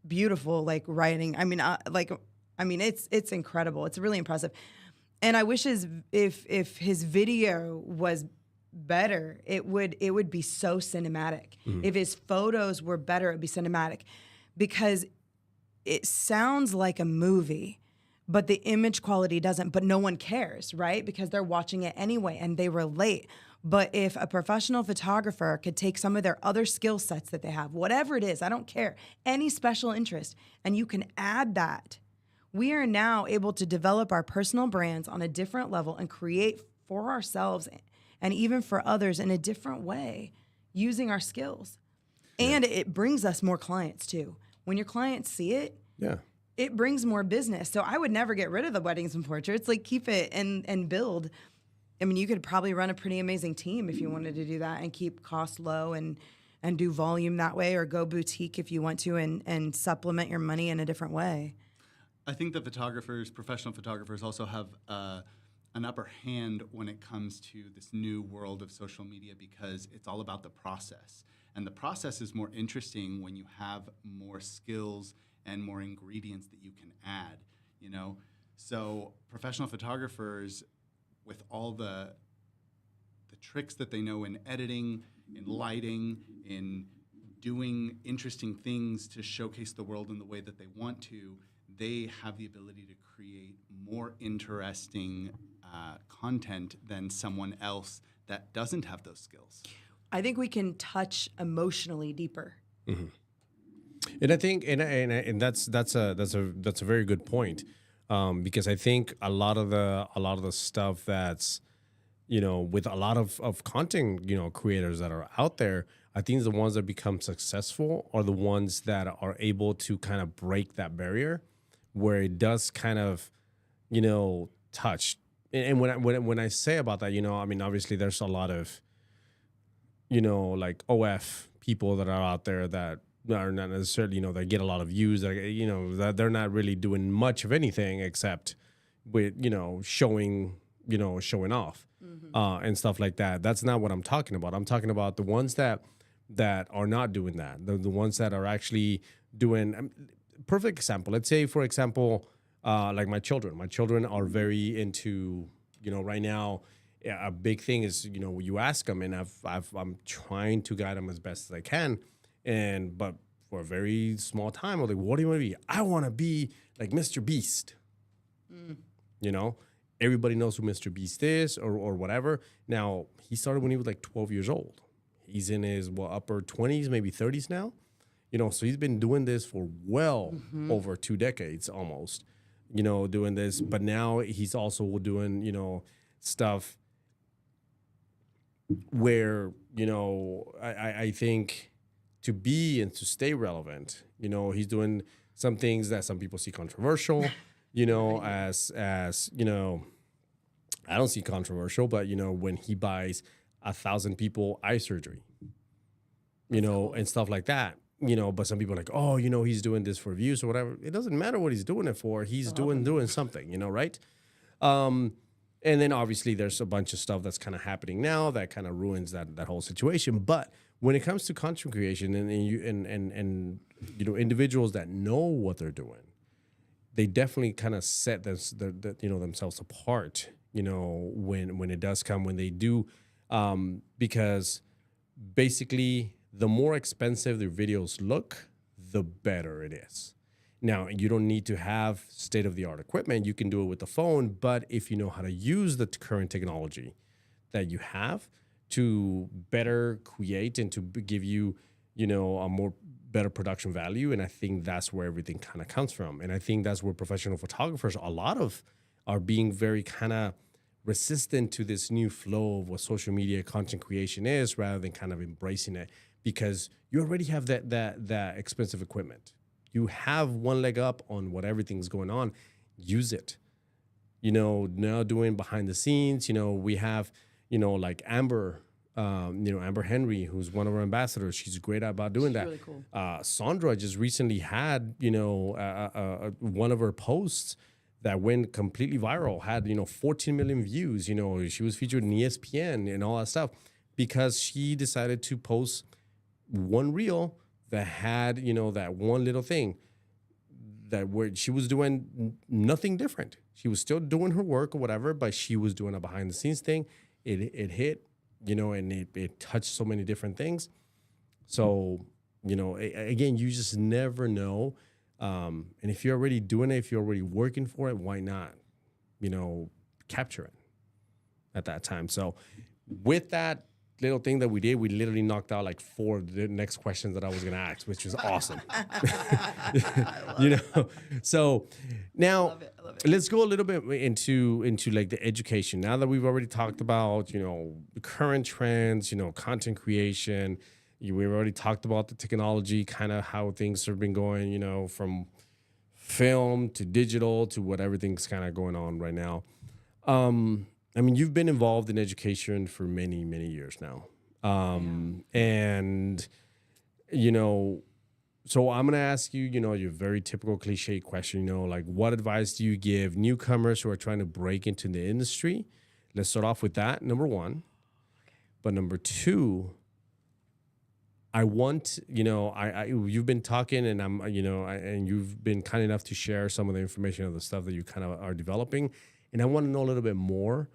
beautiful, writing. It's incredible. It's really impressive. And I wish if his video was better, it would be so cinematic. Mm-hmm. If his photos were better, it'd be cinematic, because it sounds like a movie, but the image quality doesn't. But no one cares, right? Because they're watching it anyway and they relate. But if a professional photographer could take some of their other skill sets that they have, whatever it is, I don't care, any special interest, and you can add that, we are now able to develop our personal brands on a different level and create for ourselves and even for others in a different way using our skills. Yeah. And it brings us more clients too. When your clients see it, it brings more business. So I would never get rid of the weddings and portraits. Keep it and build. I mean, you could probably run a pretty amazing team if you wanted to do that and keep costs low and do volume that way, or go boutique if you want to and supplement your money in a different way. I think the professional photographers also have an upper hand when it comes to this new world of social media because it's all about the process. And the process is more interesting when you have more skills and more ingredients that you can add, you know? So professional photographers, with all the tricks that they know in editing, in lighting, in doing interesting things to showcase the world in the way that they want to, they have the ability to create more interesting content than someone else that doesn't have those skills. I think we can touch emotionally deeper. Mm-hmm. And I think, and that's a very good point, because I think a lot of the stuff that's, you know, with a lot of content, you know, creators that are out there, I think the ones that become successful are the ones that are able to kind of break that barrier, where it does kind of, you know, touch. And when I say about that, you know, I mean, obviously there's a lot of, you know, like OF people that are out there that are not necessarily, you know, that get a lot of views, that, you know, that they're not really doing much of anything except with, you know, showing off, and stuff like that. That's not what I'm talking about. I'm talking about the ones that are not doing that. The ones that are actually doing, perfect example. Let's say, for example, like my children. My children are very into, you know, right now, a big thing is, you know, you ask them, and I'm trying to guide them as best as I can, but for a very small time, I'm like, what do you want to be? I want to be like Mr. Beast. You know, everybody knows who Mr. Beast is, or whatever. Now, he started when he was like 12 years old. He's in his upper 20s, maybe 30s now. You know, so he's been doing this for over 2 decades almost, you know, doing this. But now he's also doing, you know, stuff where, you know, I think to be and to stay relevant, you know, he's doing some things that some people see controversial, you know, as you know, I don't see controversial, but, you know, when he buys 1,000 people eye surgery, you know, and stuff like that. You know, but some people are like, oh, you know, he's doing this for views or whatever. It doesn't matter what he's doing it for. He's doing something, you know, right? And then obviously there's a bunch of stuff that's kind of happening now that kind of ruins that whole situation. But when it comes to content creation and you know, individuals that know what they're doing, they definitely kind of set themselves apart, you know, when it does come, when they do, because basically the more expensive their videos look, the better it is. Now, you don't need to have state-of-the-art equipment. You can do it with the phone, but if you know how to use the current technology that you have to better create and to give you, you know, a more better production value, and I think that's where everything kind of comes from. And I think that's where professional photographers, a lot of, are being very kind of resistant to this new flow of what social media content creation is, rather than kind of embracing it, because you already have that expensive equipment. You have one leg up on what everything's going on. Use it. You know, now doing behind the scenes, you know, we have, you know, like Amber, you know, Amber Henry, who's one of our ambassadors. She's great about doing that. Really cool. Sandra just recently had, you know, one of her posts that went completely viral, had, you know, 14 million views. You know, she was featured in ESPN and all that stuff because she decided to post one reel that had, you know, that one little thing that where she was doing nothing different. She was still doing her work or whatever, but she was doing a behind the scenes thing. It hit, you know, and it touched so many different things. So, you know, again, you just never know. And if you're already doing it, if you're already working for it, why not, you know, capture it at that time? So with that little thing that we did, we literally knocked out like 4 of the next questions that I was going to ask, which was awesome. You know, so now let's go a little bit into like the education. Now that we've already talked about, you know, the current trends, you know, content creation, we've already talked about the technology, kind of how things have been going, you know, from film to digital to what everything's kind of going on right now. I mean, you've been involved in education for many, many years now. And, you know, So I'm going to ask you, your very typical cliche question, like what advice do you give newcomers who are trying to break into the industry? Let's start off with that, number one. But number two, I want, you've been talking and and you've been kind enough to share some of the information of the stuff that you kind of are developing. And I want to know a little bit more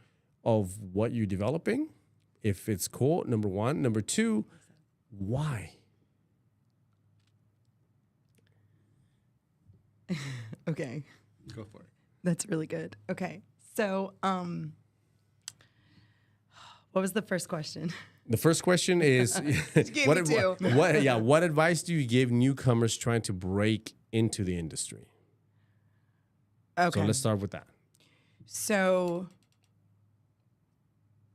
of what you're developing, if it's cool, number one. Number two, why? Okay. Go for it. That's really good. Okay. So, what was the first question? The first question is, gave me two. what advice do you give newcomers trying to break into the industry? Okay. So let's start with that. So,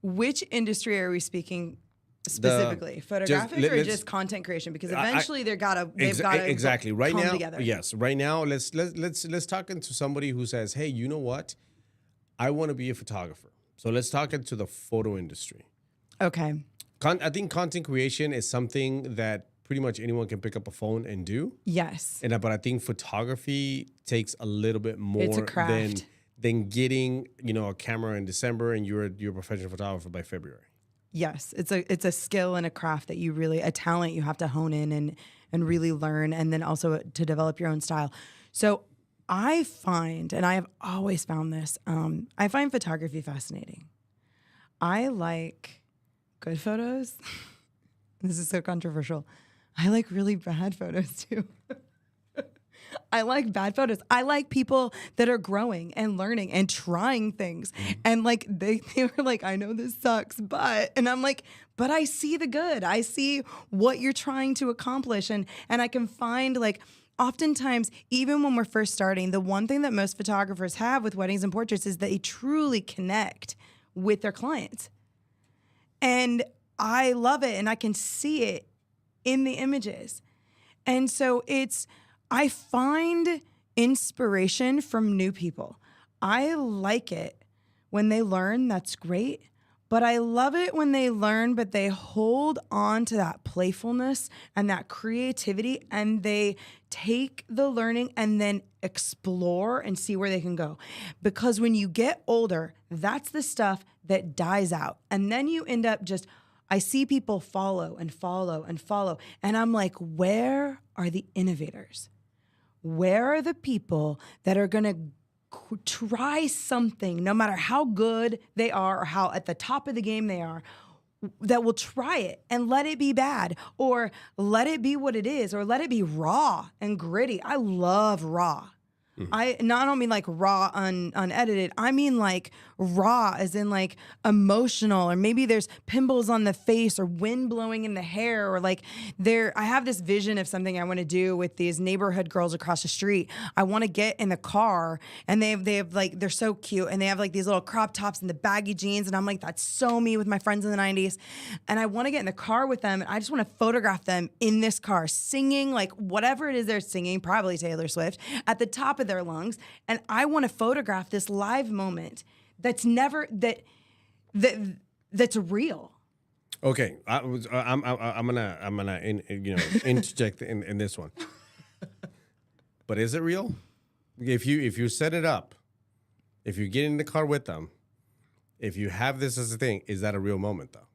which industry are we speaking specifically? Photographic or just content creation? Because eventually they've got to exactly right come now. together. Yes, right now. Let's talk into somebody who says, "Hey, you know what? I want to be a photographer." So let's talk into the photo industry. Okay. I think content creation is something that pretty much anyone can pick up a phone and do. Yes. But I think photography takes a little bit more It's a craft. than getting a camera in December and you're a professional photographer by February. Yes, it's a skill and a craft that a talent you have to hone in and really learn, and then also to develop your own style. So I find, and I have always found this, I find photography fascinating. I like good photos. This is so controversial. I like really bad photos too. I like bad photos. I like people that are growing and learning and trying things. And like they were like, I know this sucks, and I'm like, but I see the good. I see what you're trying to accomplish. And I can find like oftentimes, even when we're first starting, the one thing that most photographers have with weddings and portraits is they truly connect with their clients. And I love it, and I can see it in the images. And so I find inspiration from new people. I like it when they learn, that's great. But I love it when they learn, but they hold on to that playfulness and that creativity, and they take the learning and then explore and see where they can go. Because when you get older, that's the stuff that dies out. And then you end up I see people follow and follow and follow. And I'm like, where are the innovators? Where are the people that are going to try something, no matter how good they are or how at the top of the game they are, that will try it and let it be bad, or let it be what it is, or let it be raw and gritty. I love raw. I don't mean like raw, unedited. I mean like raw as in like emotional, or maybe there's pimples on the face or wind blowing in the hair, or like I have this vision of something I want to do with these neighborhood girls across the street. I want to get in the car, and they have like, they're so cute, and they have like these little crop tops and the baggy jeans, and I'm like, that's so me with my friends in the 90s. And I want to get in the car with them, and I just want to photograph them in this car singing like whatever it is they're singing, probably Taylor Swift, at the top of their lungs. And I want to photograph this live moment that's that's real. Okay, I'm gonna interject in this one. But is it real? If you set it up, if you get in the car with them, if you have this as a thing, is that a real moment though?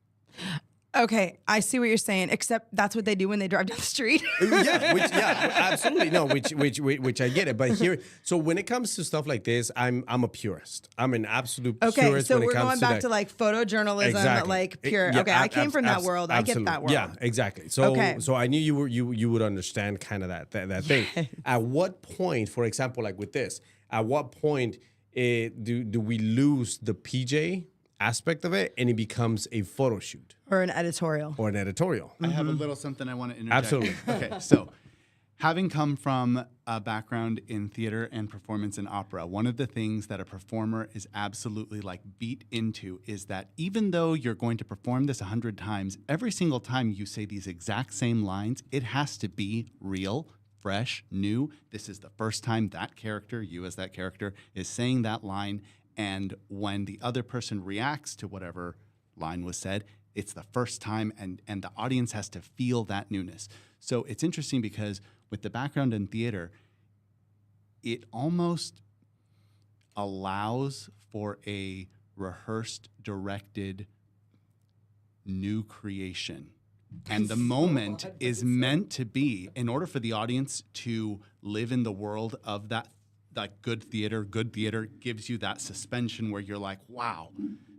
Okay, I see what you're saying. Except that's what they do when they drive down the street. Absolutely. No, which I get it. But here, so when it comes to stuff like this, I'm a purist. I'm an absolute purist. Okay, so when it we're comes going back to like photojournalism, exactly. like pure. Okay, I came from that world. Absolutely. I get that world. Yeah, exactly. So okay. So I knew you would understand kind of that thing. At what point, for example, like with this, at what point do we lose the PJ aspect of it and it becomes a photo shoot or an editorial? I have a little something I want to interject. Absolutely. Okay, so having come from a background in theater and performance in opera, one of the things that a performer is absolutely like beat into is that even though you're going to perform this 100 times, every single time you say these exact same lines, it has to be real, fresh, new. This is the first time that character, you as that character, is saying that line. And when the other person reacts to whatever line was said, it's the first time, and the audience has to feel that newness. So it's interesting because with the background in theater, it almost allows for a rehearsed, directed new creation. And the moment is meant to be, in order for the audience to live in the world of that good theater gives you that suspension where you're like, wow,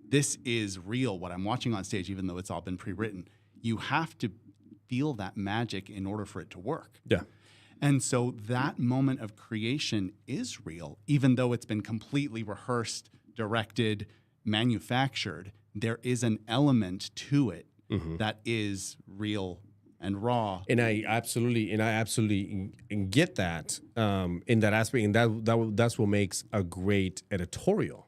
this is real, what I'm watching on stage, even though it's all been pre-written. You have to feel that magic in order for it to work. Yeah. And so that moment of creation is real, even though it's been completely rehearsed, directed, manufactured. There is an element to it that is real and raw. And I absolutely get that in that aspect, and that's what makes a great editorial.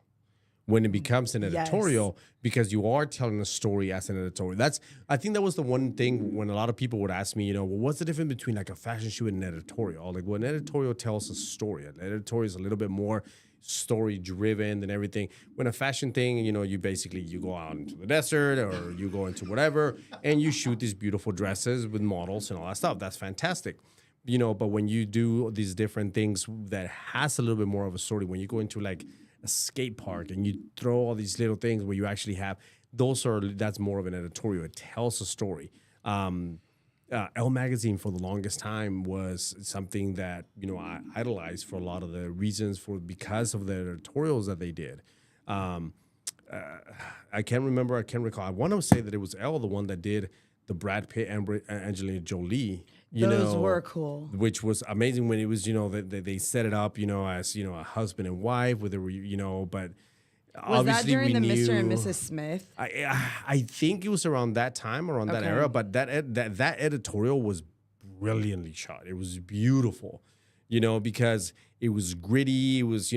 When it becomes an editorial, because you are telling a story as an editorial. I think that was the one thing when a lot of people would ask me, well, what's the difference between like a fashion shoot and an editorial? Like, well, an editorial tells a story. An editorial is a little bit more story driven than everything. When a fashion thing, you go out into the desert or you go into whatever and you shoot these beautiful dresses with models and all that stuff. That's fantastic. But when you do these different things that has a little bit more of a story, when you go into like a skate park and you throw all these little things where you actually have that's more of an editorial. It tells a story. Elle magazine for the longest time was something that I idolized for a lot of the reasons because of the editorials that they did. I can't recall. I want to say that it was Elle, the one that did the Brad Pitt and Angelina Jolie. Those were cool. Which was amazing when it was, they set it up, as, a husband and wife with but was that during the Mr. and Mrs. Smith? I think it was around that time, around that era, but that editorial was brilliantly shot. It was beautiful, because it was gritty. It was,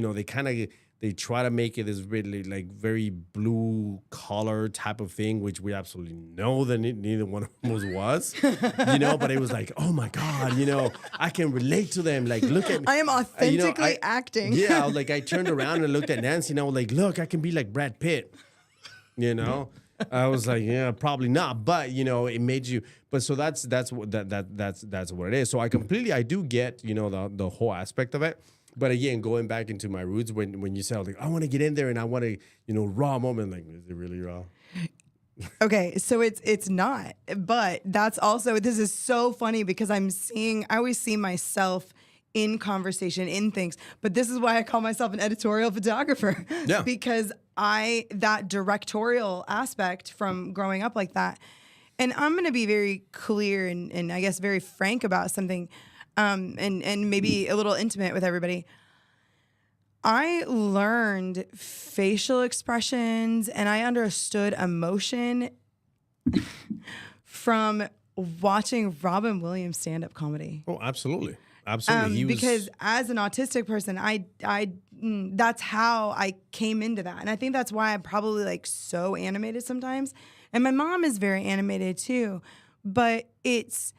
they try to make it this really like very blue collar type of thing, which we absolutely know that neither one of them was, but it was like, oh my God, I can relate to them. Like, look at, I am authentically acting. Yeah. Like I turned around and looked at Nancy and I was like, look, I can be like Brad Pitt, I was like, yeah, probably not, but it made you, but so that's what it is. So I do get, the whole aspect of it. But again, going back into my roots, when you say like, I want to get in there and I want to, raw moment, like, is it really raw? Okay, so it's not, but that's also, this is so funny because I always see myself in conversation, in things, but this is why I call myself an editorial photographer. Yeah. Because that directorial aspect from growing up like that, and I'm going to be very clear and I guess very frank about something, and maybe a little intimate with everybody. I learned facial expressions and I understood emotion from watching Robin Williams stand-up comedy. Oh, absolutely. Absolutely. Because as an autistic person, that's how I came into that. And I think that's why I'm probably like so animated sometimes. And my mom is very animated too, but it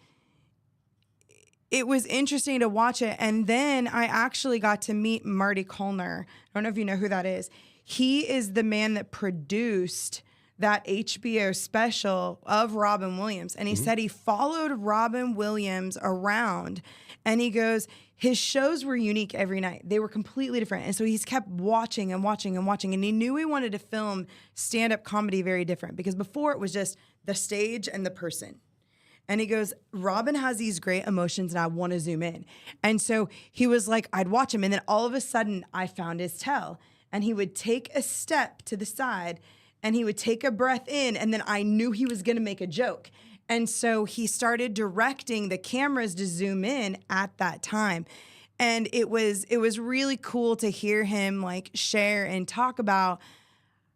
was interesting to watch it. And then I actually got to meet Marty Kollner. I don't know if you know who that is. He is the man that produced that HBO special of Robin Williams. And he said he followed Robin Williams around and he goes, his shows were unique every night. They were completely different. And so he's kept watching and watching and watching. And he knew he wanted to film stand-up comedy very different because before it was just the stage and the person. And he goes, Robin has these great emotions and I want to zoom in. And so he was like, I'd watch him. And then all of a sudden I found his tell. And he would take a step to the side and he would take a breath in. And then I knew he was going to make a joke. And so he started directing the cameras to zoom in at that time. And it was really cool to hear him like share and talk about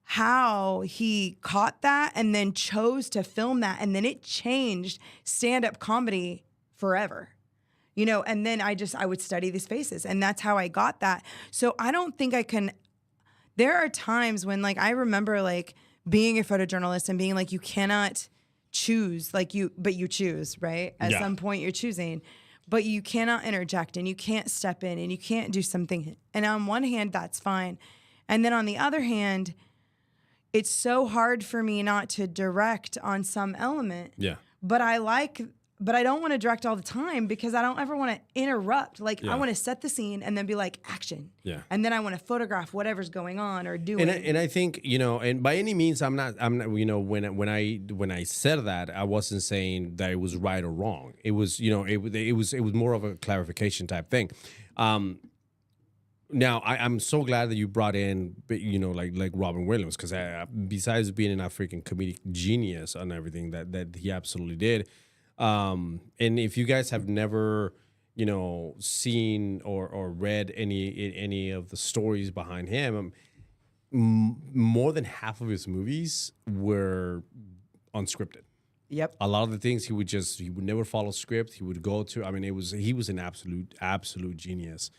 how he caught that and then chose to film that. And then it changed stand-up comedy forever, and then I would study these faces and that's how I got that. So I don't think there are times when like, I remember like being a photojournalist and being like, you cannot choose but you choose, right? At some point you're choosing, but you cannot interject and you can't step in and you can't do something. And on one hand, that's fine. And then on the other hand, it's so hard for me not to direct on some element. Yeah. But I like but I don't want to direct all the time because I don't ever want to interrupt. Like Yeah. I want to set the scene and then be like action. Yeah. And then I want to photograph whatever's going on or doing. And I think, and by any means, I'm not, when I said that, I wasn't saying that it was right or wrong. It was, it was more of a clarification type thing. Now I'm so glad that you brought in, like Robin Williams, because besides being an freaking comedic genius on everything that he absolutely did. And if you guys have never, seen or read any of the stories behind him, more than half of his movies were unscripted. Yep. A lot of the things he would never follow script. He would go to, he was an absolute genius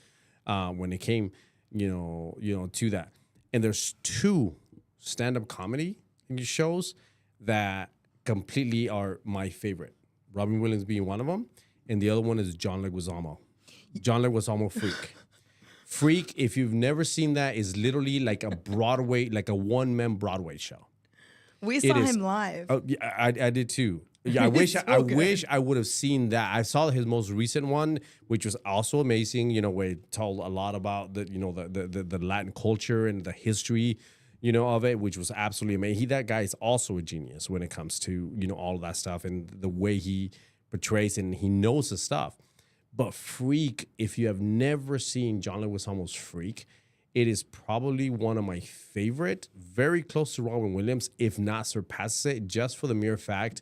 when it came, to that. And there's 2 stand-up comedy shows that completely are my favorite. Robin Williams being one of them, and the other one is John Leguizamo. John Leguizamo Freak. Freak, if you've never seen that, is literally like a Broadway, like a one-man Broadway show. We saw him live. Oh, yeah, I did too. Yeah, I wish I would have seen that. I saw his most recent one, which was also amazing. Where it told a lot about the Latin culture and the history, of it, which was absolutely amazing. That guy is also a genius when it comes to all of that stuff and the way he portrays and he knows the stuff. But Freak, if you have never seen John Leguizamo's Freak, it is probably one of my favorite, very close to Robin Williams, if not surpasses it, just for the mere fact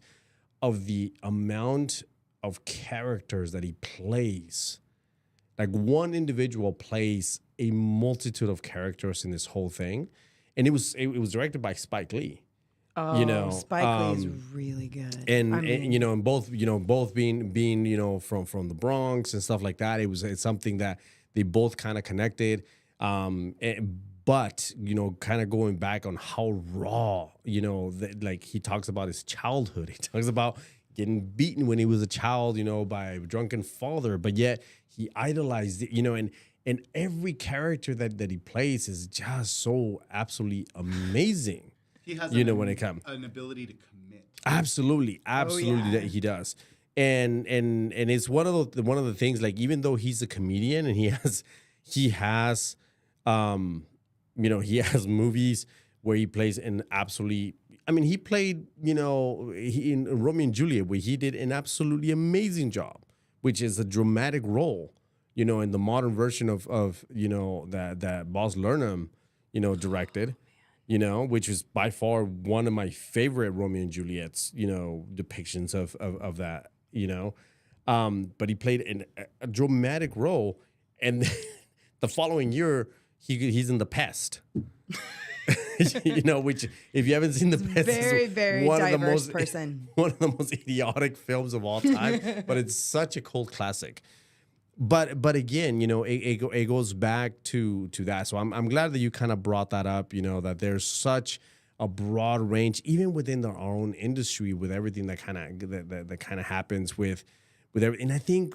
of the amount of characters that he plays. Like one individual plays a multitude of characters in this whole thing. And it was directed by Spike Lee. Oh, Spike Lee is really good. And both being from the Bronx and stuff like that. It's something that they both kind of connected. But kind of going back on how raw, like he talks about his childhood. He talks about getting beaten when he was a child, by a drunken father. But yet he idolized it, and every character that he plays is just so absolutely amazing. He has when it comes an ability to commit. Absolutely, yeah. that he does. And it's one of the things, like, even though he's a comedian and he has he has movies where he plays an absolutely, he played, in Romeo and Juliet, where he did an absolutely amazing job, which is a dramatic role, in the modern version of that Baz Luhrmann, directed, which is by far one of my favorite Romeo and Juliet's, depictions of that, but he played a dramatic role, and the following year he's in The Pest. Which, if you haven't seen The Pest, very, very one diverse person. One of the most idiotic films of all time, but it's such a cult classic. But again, it goes back to that. So I'm glad that you kind of brought that up. That there's such a broad range, even within our own industry, with everything that kind of happens with everything. And I think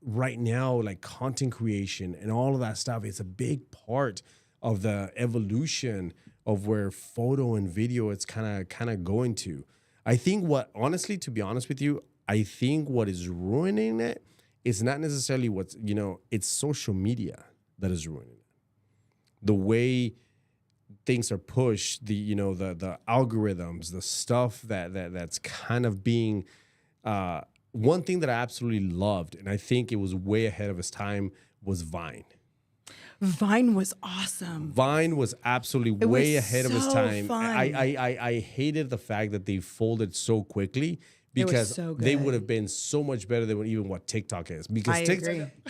right now, like content creation and all of that stuff, it's a big part of the evolution of where photo and video it's kind of going to. I think to be honest with you, I think what is ruining it is not necessarily it's social media that is ruining it. The way things are pushed, the algorithms, the stuff that's kind of being one thing that I absolutely loved, and I think it was way ahead of its time, was Vine. Vine was awesome. Vine was absolutely way ahead of its time. Fun. I hated the fact that they folded so quickly, because they would have been so much better than even what TikTok is. Because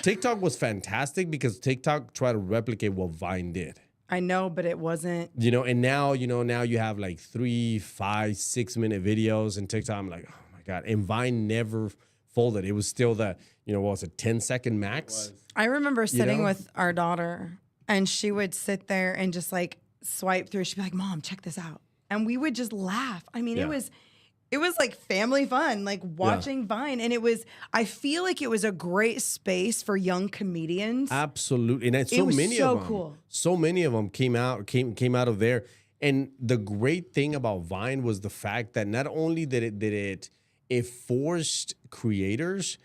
TikTok was fantastic because TikTok tried to replicate what Vine did. I know, but it wasn't. And now you have like 3, 5, 6 minute videos and TikTok. I'm like, oh my God. And Vine never folded. It was still the, what was it, 10-second max? I remember sitting with our daughter, and she would sit there and just like swipe through. She'd be like, Mom, check this out. And we would just laugh. It was like family fun, like watching Vine. And I feel like it was a great space for young comedians. Absolutely. And so many of them. Cool. So many of them came out of there. And the great thing about Vine was the fact that not only did it it forced creators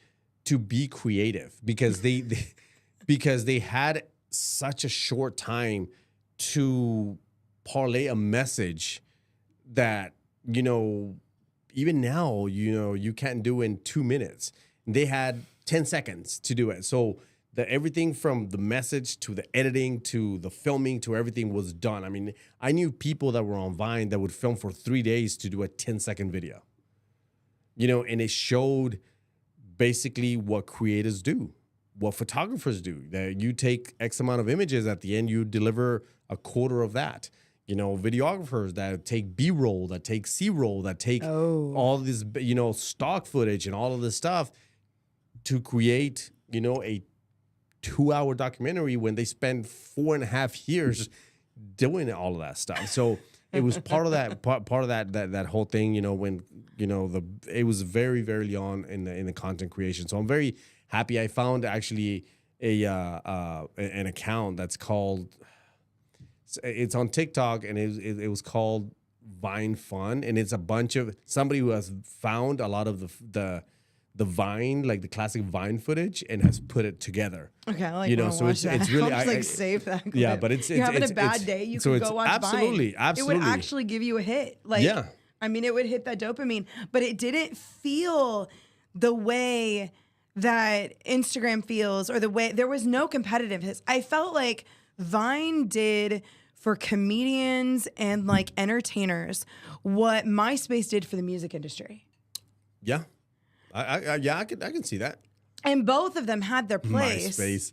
to be creative because they had such a short time to parlay a message that, even now, you can't do in 2 minutes. They had 10 seconds to do it. So everything from the message to the editing to the filming to everything was done. I mean, I knew people that were on Vine that would film for 3 days to do a 10-second video. And it showed basically what creators do, what photographers do. That you take X amount of images, at the end you deliver a quarter of that. Videographers that take B-roll, that take C-roll, that take all this, stock footage and all of this stuff to create, a 2-hour documentary when they spend 4.5 years doing all of that stuff. So it was part of that whole thing, when, it was very, very early on in the content creation. So I'm very happy. I found actually an account that's called, it's on TikTok, and it was called Vine Fun, and it's a bunch of somebody who has found a lot of the Vine, like the classic Vine footage, and has put it together. Okay, I like so watch that. it's really I'll just, save that clip. Yeah, but you're having a bad day, you can go watch absolutely, Vine. Absolutely, it would actually give you a hit. Yeah. I mean, it would hit that dopamine, but it didn't feel the way that Instagram feels, or the way there was no competitiveness. I felt like Vine did for comedians and like entertainers what MySpace did for the music industry. Yeah. I can see that. And both of them had their place. MySpace.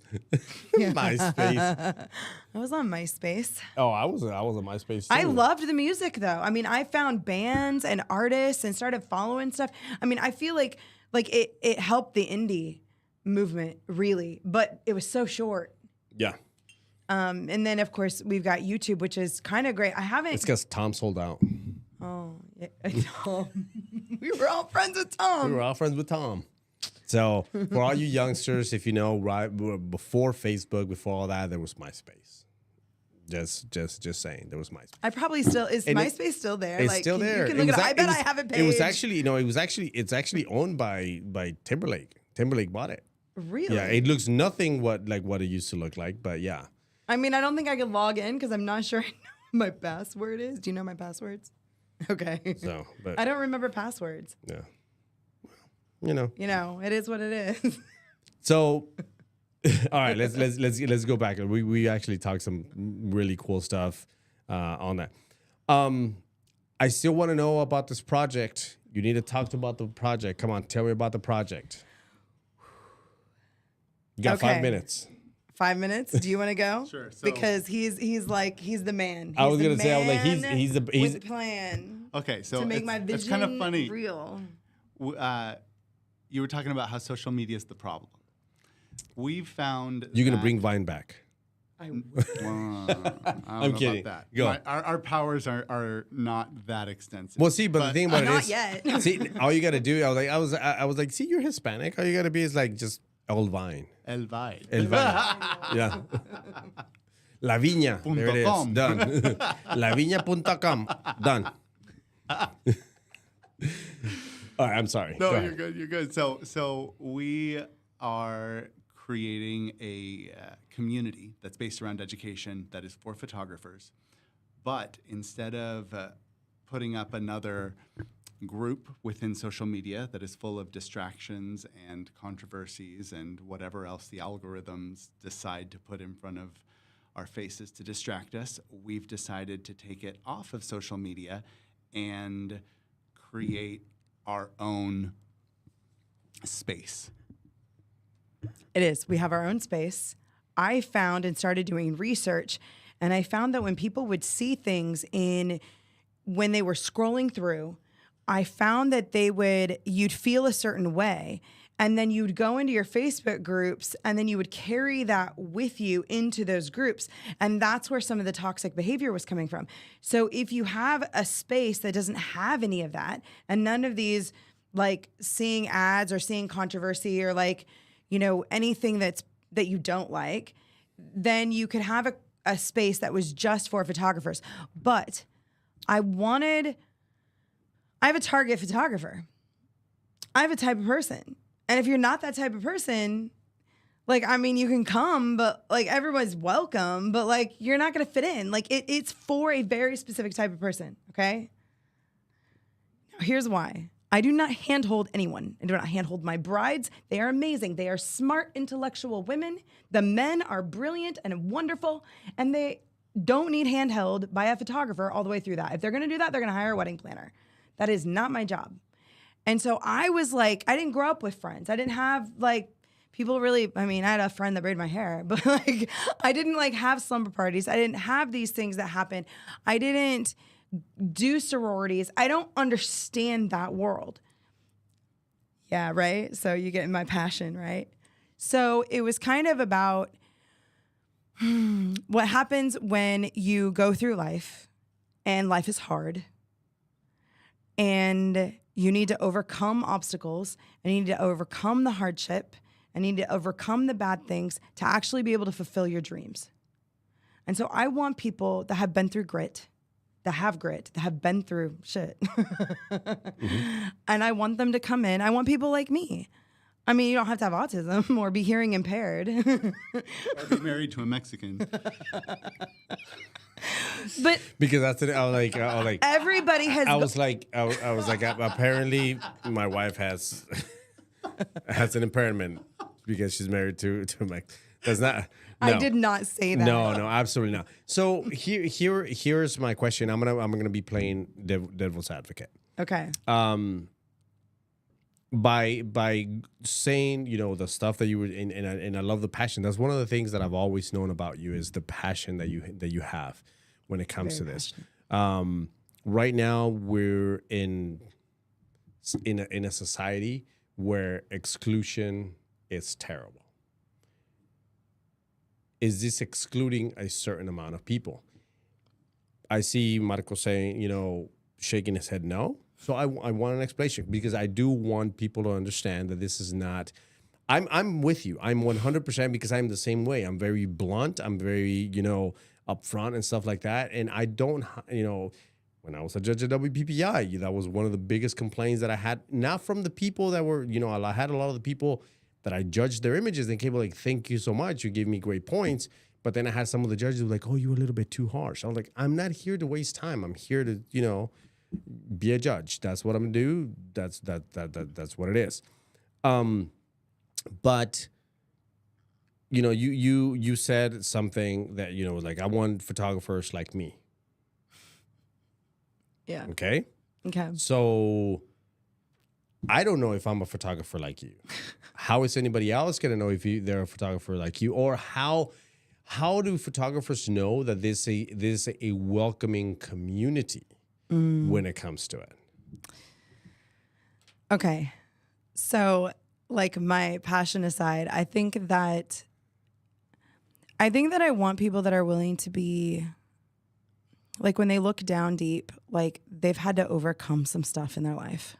MySpace. I was on MySpace. Oh, I was on MySpace too. I loved the music though. I mean, I found bands and artists and started following stuff. I mean, I feel like it helped the indie movement really, but it was so short. Yeah. And then of course we've got YouTube, which is kind of great. It's because Tom sold out. Oh, yeah. Tom. We were all friends with Tom. We were all friends with Tom. So for all you youngsters, if you know, right before Facebook, before all that, there was MySpace. Just saying, there was MySpace. I probably still MySpace still there? It's still there. You can look at it. I bet I have a page. It's actually owned by Timberlake. Timberlake bought it. Really? Yeah, it looks nothing like what it used to look like, but yeah. I mean, I don't think I could log in because I'm not sure I know what my password is. Do you know my passwords? Okay. So, but I don't remember passwords. Yeah. It is what it is. So, all right, let's go back. We actually talked some really cool stuff on that. I still want to know about this project. You need to talk about the project. Come on, tell me about the project. You got 5 minutes. 5 minutes? Do you want to go? Sure. So, because he's the man. I was gonna say, I was like, he's with the plan. Okay, so to make my vision it's kind of funny. Real. You were talking about how social media is the problem. We've found you're gonna bring Vine back. I'm kidding. About that. Go. Our powers are not that extensive. Well, see, but the thing about it is, not yet. See, all you gotta do, I was like, see, you're Hispanic. All you gotta be is like just El Vine. El Vine. El Vine. Yeah. La Viña. There it is. Done. LaViña.com. Done. All right, I'm sorry. No, you're good. You're good. So we are creating a community that's based around education that is for photographers. But instead of putting up another group within social media that is full of distractions and controversies and whatever else the algorithms decide to put in front of our faces to distract us, we've decided to take it off of social media and create our own space. It is. We have our own space. I found and started doing research, and I found that when people would see things when they were scrolling through, I found that you'd feel a certain way, and then you'd go into your Facebook groups, and then you would carry that with you into those groups. And that's where some of the toxic behavior was coming from. So if you have a space that doesn't have any of that, and none of these, like seeing ads or seeing controversy or anything that you don't like, then you could have a space that was just for photographers. But I have a target photographer. I have a type of person. And if you're not that type of person, like, I mean, you can come, but like everyone's welcome, but like you're not going to fit in. Like it's for a very specific type of person. Okay. Now, here's why. I do not handhold anyone. I do not handhold my brides. They are amazing. They are smart, intellectual women. The men are brilliant and wonderful, and they don't need handheld by a photographer all the way through that. If they're going to do that, they're going to hire a wedding planner. That is not my job. And so I was like, I didn't grow up with friends. I didn't have like people really, I mean, I had a friend that braided my hair, but like I didn't like have slumber parties. I didn't have these things that happen. I didn't do sororities. I don't understand that world. Yeah, right? So you get my passion, right? So it was kind of about what happens when you go through life and life is hard and you need to overcome obstacles and you need to overcome the hardship and you need to overcome the bad things to actually be able to fulfill your dreams. And so I want people that have been through grit, that have been through shit. And I want them to come in. I want people like me. I mean, you don't have to have autism or be hearing impaired. Or be married to a Mexican. But because that's it. I was like, everybody has. I was like, apparently my wife has an impairment because she's married to a Mexican. That's not. No. I did not say that. No, absolutely not. So here's my question. I'm gonna be playing devil's advocate. Okay. By saying, you know, the stuff that you were and I love the passion. That's one of the things that I've always known about you is the passion that you have when it comes Very to this. passionate. Right now we're in a society where exclusion is terrible. Is this excluding a certain amount of people? I see Marco saying, you know, shaking his head no. So I want an explanation because I do want people to understand that this is not. I'm with you. I'm 100% because I'm the same way. I'm very blunt. I'm very, you know, upfront and stuff like that. And I don't, you know, when I was a judge at WPPI, that was one of the biggest complaints that I had. Not from the people that were, you know, I had a lot of the people that I judged their images and came like, thank you so much. You gave me great points. But then I had some of the judges who were like, oh, you were a little bit too harsh. I was like, I'm not here to waste time. I'm here to, you know, be a judge. That's what I'm gonna do. That's what it is. But you know, you said something that, you know, like I want photographers like me. Yeah. Okay. Okay. So I don't know if I'm a photographer like you. How is anybody else gonna know if they're a photographer like you, or how do photographers know that this is a welcoming community when it comes to it? Okay. So, like, my passion aside, I think that I want people that are willing to be, like, when they look down deep, like they've had to overcome some stuff in their life.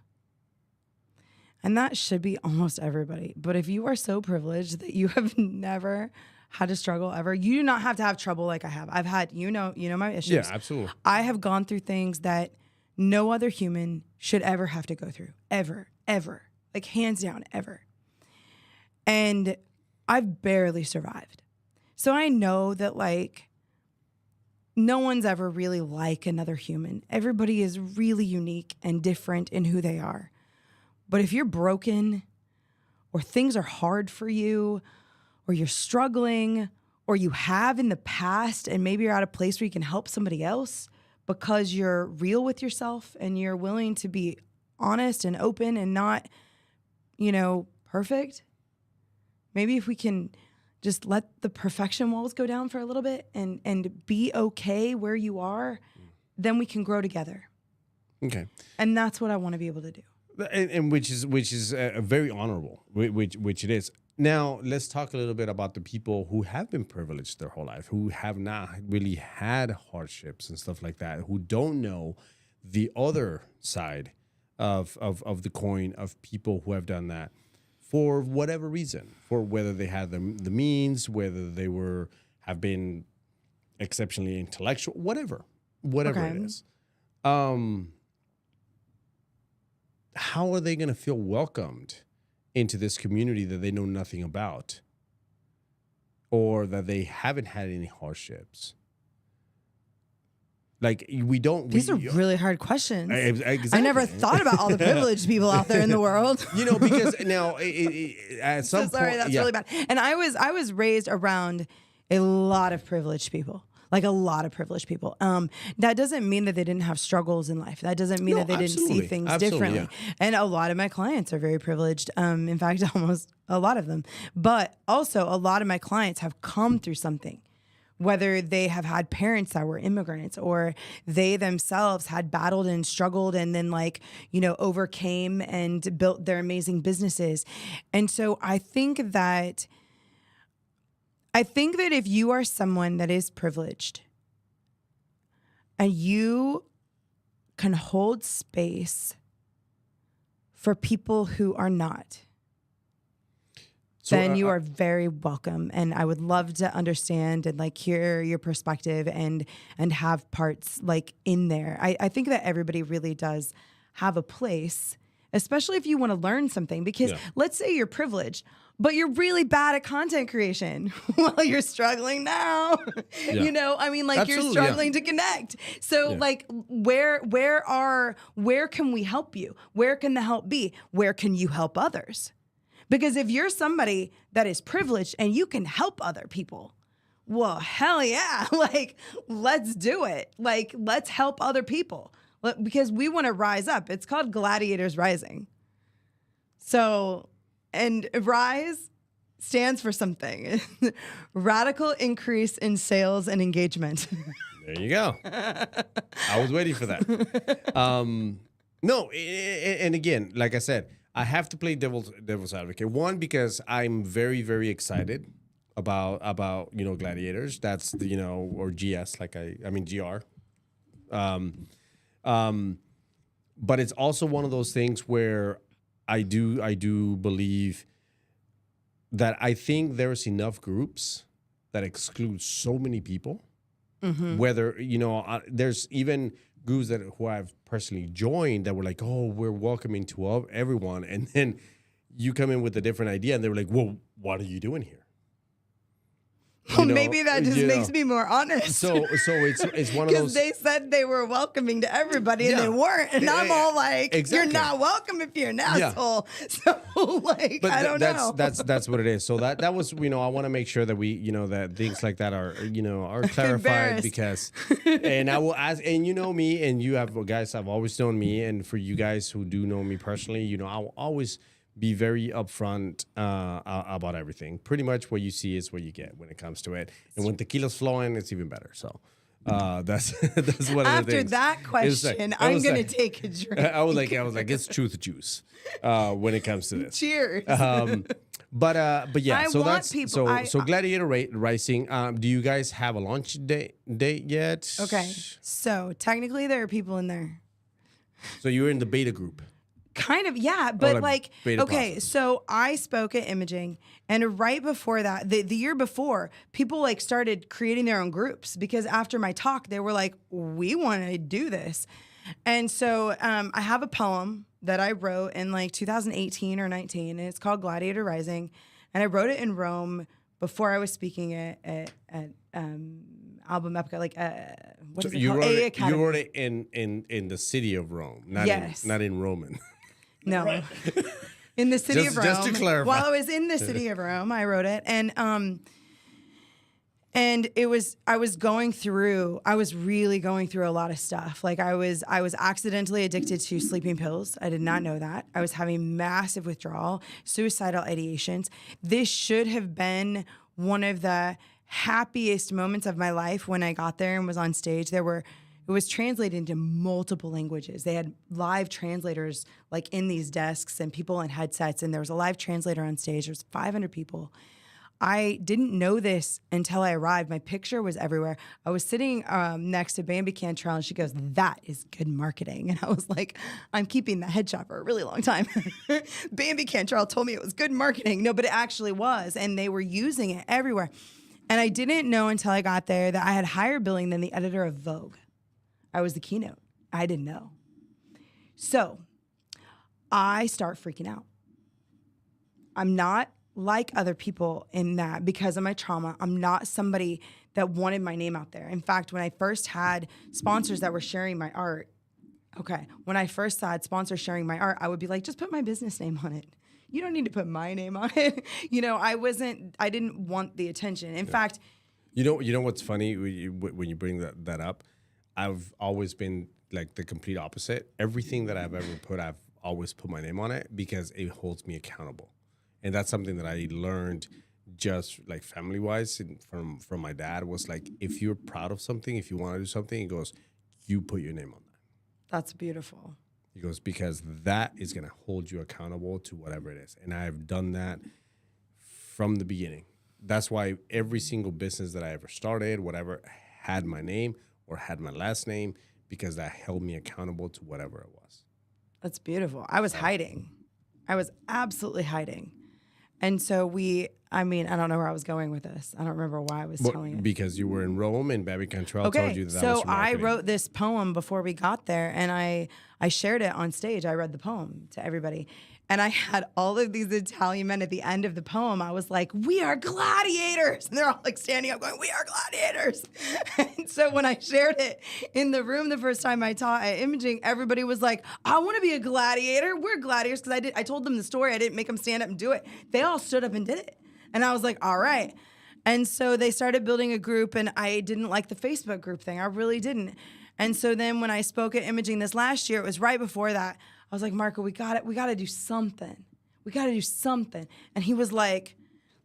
And that should be almost everybody. But if you are so privileged that you have never had to struggle ever, you do not have to have trouble like I have. I've had, you know my issues. Yeah, absolutely. I have gone through things that no other human should ever have to go through. Ever. Like, hands down, ever. And I've barely survived. So I know that, like, no one's ever really like another human. Everybody is really unique and different in who they are. But if you're broken, or things are hard for you, or you're struggling, or you have in the past, and maybe you're at a place where you can help somebody else because you're real with yourself and you're willing to be honest and open and not, you know, perfect. Maybe if we can just let the perfection walls go down for a little bit and be okay where you are, then we can grow together. Okay. And that's what I want to be able to do. And which is very honorable, which it is. Now, let's talk a little bit about the people who have been privileged their whole life, who have not really had hardships and stuff like that, who don't know the other side of the coin of people who have done that for whatever reason, for whether they had the means, whether they have been exceptionally intellectual, whatever Okay. it is. how are they going to feel welcomed into this community that they know nothing about, or that they haven't had any hardships? Like, we don't. These are really hard questions. Exactly. I never thought about all the privileged people out there in the world. Because now at some point, That's really bad. And I was raised around a lot of privileged people. Like a lot of privileged people. That doesn't mean that they didn't have struggles in life. That doesn't mean that they didn't see things differently. Yeah. And a lot of my clients are very privileged. In fact, almost a lot of them. But also a lot of my clients have come through something, whether they have had parents that were immigrants, or they themselves had battled and struggled and then overcame and built their amazing businesses. And so I think that if you are someone that is privileged and you can hold space for people who are not, then you are very welcome. And I would love to understand and hear your perspective and have parts in there. I think that everybody really does have a place, especially if you want to learn something, because let's say you're privileged, but you're really bad at content creation. Well, you're struggling now. Yeah. You're struggling to connect. So where can we help you? Where can the help be? Where can you help others? Because if you're somebody that is privileged and you can help other people, well, hell yeah. Let's do it. Let's help other people, because we want to rise up. It's called Gladiators Rising. So, and RISE stands for something. Radical increase in sales and engagement. There you go. I was waiting for that. No, and again, like I said, I have to play devil's advocate. One, because I'm very, very excited about Gladiators. That's or GS, GR. But it's also one of those things where I do believe that I think there's enough groups that exclude so many people. Mm-hmm. Whether there's even groups who I've personally joined that were like, oh, we're welcoming to everyone, and then you come in with a different idea, and they were like, well, what are you doing here? Well, maybe that just makes me more honest. So it's one of those, because they said they were welcoming to everybody and they weren't, and I'm all like, exactly. You're not welcome if you're an asshole. So I don't know. That's what it is. So that was I want to make sure that we that things like that are are clarified, because and I will ask, and me, and you guys have always known me, and for you guys who do know me personally, I will always be very upfront about everything. Pretty much what you see is what you get when it comes to it. And when tequila's flowing, it's even better. So that's one of the things. After that question, I'm going to take a drink. I was like, it's truth juice when it comes to this. Cheers. But yeah, so Gladiator Rising. Do you guys have a launch date yet? Okay. So technically there are people in there. So you're in the beta group. Kind of, yeah. But so I spoke at Imaging, and right before that, the year before, people started creating their own groups, because after my talk, they were like, we want to do this. And so I have a poem that I wrote in 2018 or 19, and it's called Gladiator Rising. And I wrote it in Rome before I was speaking at Album Epica, what is it called? You wrote it in the city of Rome, not in Roman. No, in the city of Rome. Just to clarify, while I was in the city of Rome, I wrote it, and I was really going through a lot of stuff. I was accidentally addicted to sleeping pills. I did not know that. I was having massive withdrawal, suicidal ideations. This should have been one of the happiest moments of my life when I got there and was on stage. It was translated into multiple languages. They had live translators in these desks and people in headsets, and there was a live translator on stage. There was 500 people. I didn't know this until I arrived. My picture was everywhere. I was sitting next to Bambi Cantrell, and she goes, "That is good marketing." And I was like, I'm keeping that headshot for a really long time. Bambi Cantrell told me it was good marketing. No, but it actually was, and they were using it everywhere. And I didn't know until I got there that I had higher billing than the editor of Vogue. I was the keynote. I didn't know. So I start freaking out. I'm not like other people in that because of my trauma. I'm not somebody that wanted my name out there. In fact, when I first had sponsors that were sharing my art, when I first had sponsors sharing my art, I would be like, just put my business name on it. You don't need to put my name on it. I didn't want the attention. In fact, You know what's funny when you bring that up? I've always been like the complete opposite. Everything that I've ever put, I've always put my name on it because it holds me accountable. And that's something that I learned just like family wise from my dad was like, if you're proud of something, if you want to do something, he goes, you put your name on that. that's beautiful. He goes, because that is going to hold you accountable to whatever it is. And I've done that from the beginning. That's why every single business that I ever started, whatever, had my name or had my last name, because that held me accountable to whatever it was. That's beautiful. I was hiding. I was absolutely hiding. And so I don't know where I was going with this. I don't remember why I was telling it. Because you were in Rome and Babby Cantrell told you that was so for I marketing. wrote this poem before we got there, and I shared it on stage. I read the poem to everybody. And I had all of these Italian men at the end of the poem. I was like, we are gladiators. And they're all like standing up going, we are gladiators. And so when I shared it in the room the first time I taught at imaging, everybody was like, I want to be a gladiator. We're gladiators. Because I told them the story. I didn't make them stand up and do it. They all stood up and did it. And I was like, all right. And so they started building a group, and I didn't like the Facebook group thing. I really didn't. And so then when I spoke at imaging this last year, it was right before that, I was like, Marco, we got to do something. We got to do something. And he was like,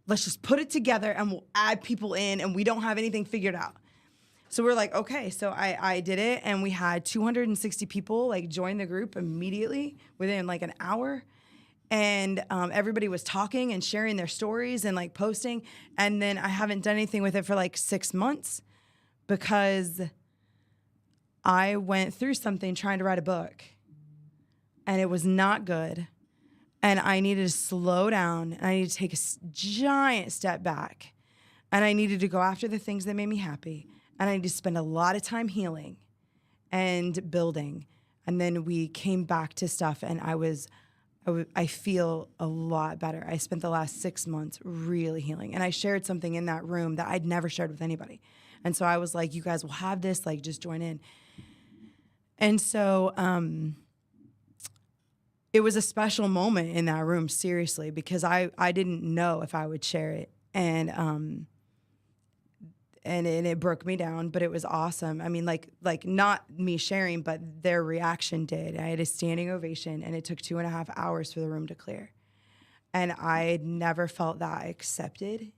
let's just put it together and we'll add people in, and we don't have anything figured out. So we're like, okay. So I did it, and we had 260 people like join the group immediately within like an hour. And everybody was talking and sharing their stories and like posting. And then I haven't done anything with it for like 6 months because I went through something trying to write a book. And it was not good. And I needed to slow down. And I needed to take a giant step back. And I needed to go after the things that made me happy. And I needed to spend a lot of time healing and building. And then we came back to stuff, and I feel a lot better. I spent the last 6 months really healing. And I shared something in that room that I'd never shared with anybody. And so I was like, you guys will have this, like, just join in. And so it was a special moment in that room, seriously, because I didn't know if I would share it. And it broke me down, but it was awesome. I mean, like not me sharing, but their reaction did. I had a standing ovation, and it took 2.5 hours for the room to clear. And I never felt that accepted.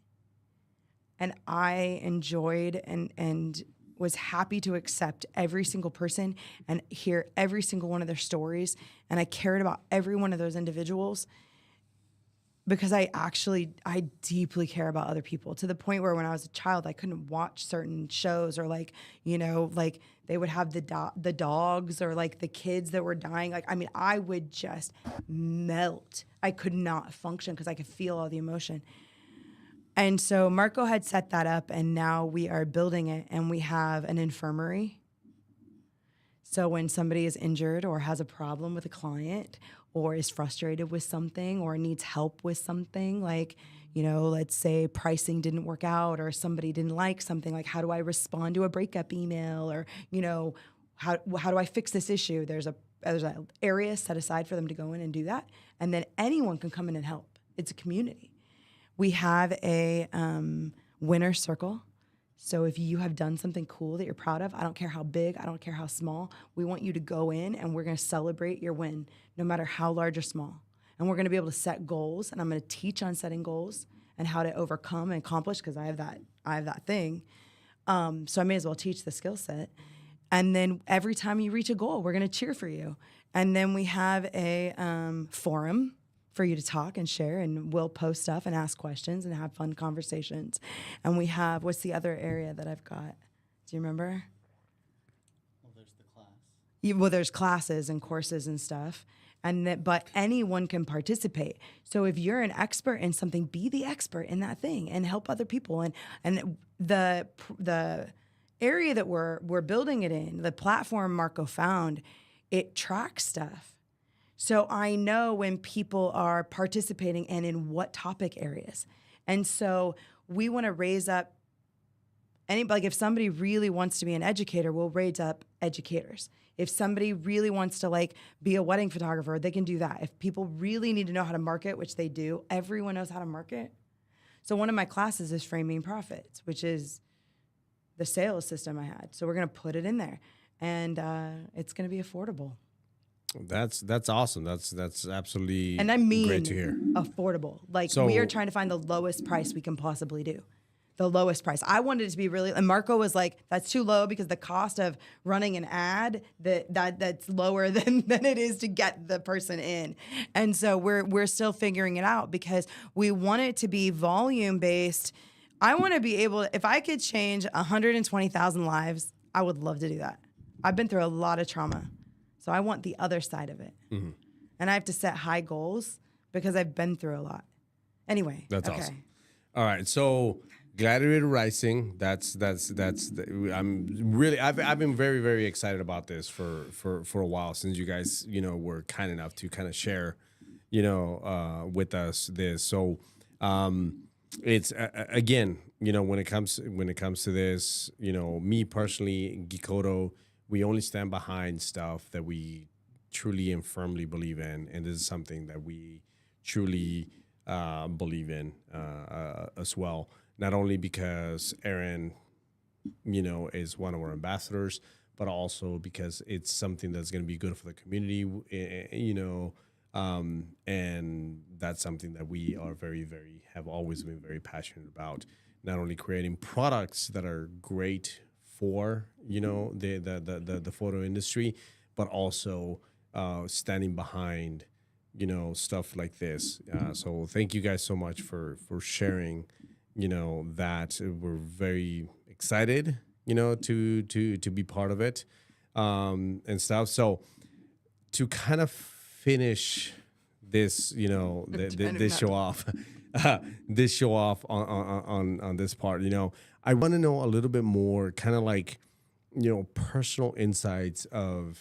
And I enjoyed and was happy to accept every single person and hear every single one of their stories. And I cared about every one of those individuals because I deeply care about other people, to the point where when I was a child, I couldn't watch certain shows, or like they would have the dogs or like the kids that were dying. Like, I mean, I would just melt. I could not function because I could feel all the emotion. And so Marco had set that up, and now we are building it, and we have an infirmary. So when somebody is injured or has a problem with a client or is frustrated with something or needs help with something, like, let's say pricing didn't work out or somebody didn't like something, like how do I respond to a breakup email, or, how do I fix this issue? There's an area set aside for them to go in and do that. And then anyone can come in and help. It's a community. We have a winner circle. So if you have done something cool that you're proud of, I don't care how big, I don't care how small, we want you to go in and we're going to celebrate your win, no matter how large or small. And we're going to be able to set goals, and I'm going to teach on setting goals and how to overcome and accomplish, because I have that thing. So I may as well teach the skill set. And then every time you reach a goal, we're going to cheer for you. And then we have a forum for you to talk and share, and we'll post stuff and ask questions and have fun conversations. And we have, what's the other area that I've got? Do you remember? Well, there's the class. Well, there's classes and courses and stuff, but anyone can participate. So if you're an expert in something, be the expert in that thing and help other people. And the area that we're building it in, the platform Marco found, it tracks stuff. So I know when people are participating and in what topic areas. And so we want to raise up like if somebody really wants to be an educator, we'll raise up educators. If somebody really wants to like be a wedding photographer, they can do that. If people really need to know how to market, which they do, everyone knows how to market. So one of my classes is framing profits, which is the sales system I had. So we're going to put it in there, and it's going to be affordable. That's awesome. That's absolutely And I mean great to hear. affordable. Like So- we are trying to find the lowest price we can possibly do. The lowest price. I wanted it to be really, and Marco was like, "That's too low because the cost of running an ad that's lower than it is to get the person in." And so we're still figuring it out because we want it to be volume based. I want to be able, if I could change 120,000 lives, I would love to do that. I've been through a lot of trauma, so I want the other side of it, and I have to set high goals because I've been through a lot. Anyway, That's okay. awesome. All right, so Gladiator Rising. I've been very, very excited about this for a while, since you guys were kind enough to kind of share with us this. So it's again, when it comes to this, me personally, Gikoto, we only stand behind stuff that we truly and firmly believe in, and this is something that we truly believe in as well. Not only because Erin, is one of our ambassadors, but also because it's something that's going to be good for the community, and that's something that we are have always been very passionate about. Not only creating products that are great for the photo industry, but also standing behind stuff like this. So thank you guys so much for sharing. That we're very excited, to be part of it, and stuff. So to kind of finish this, this show off, on this part, I want to know a little bit more, kind of like, personal insights of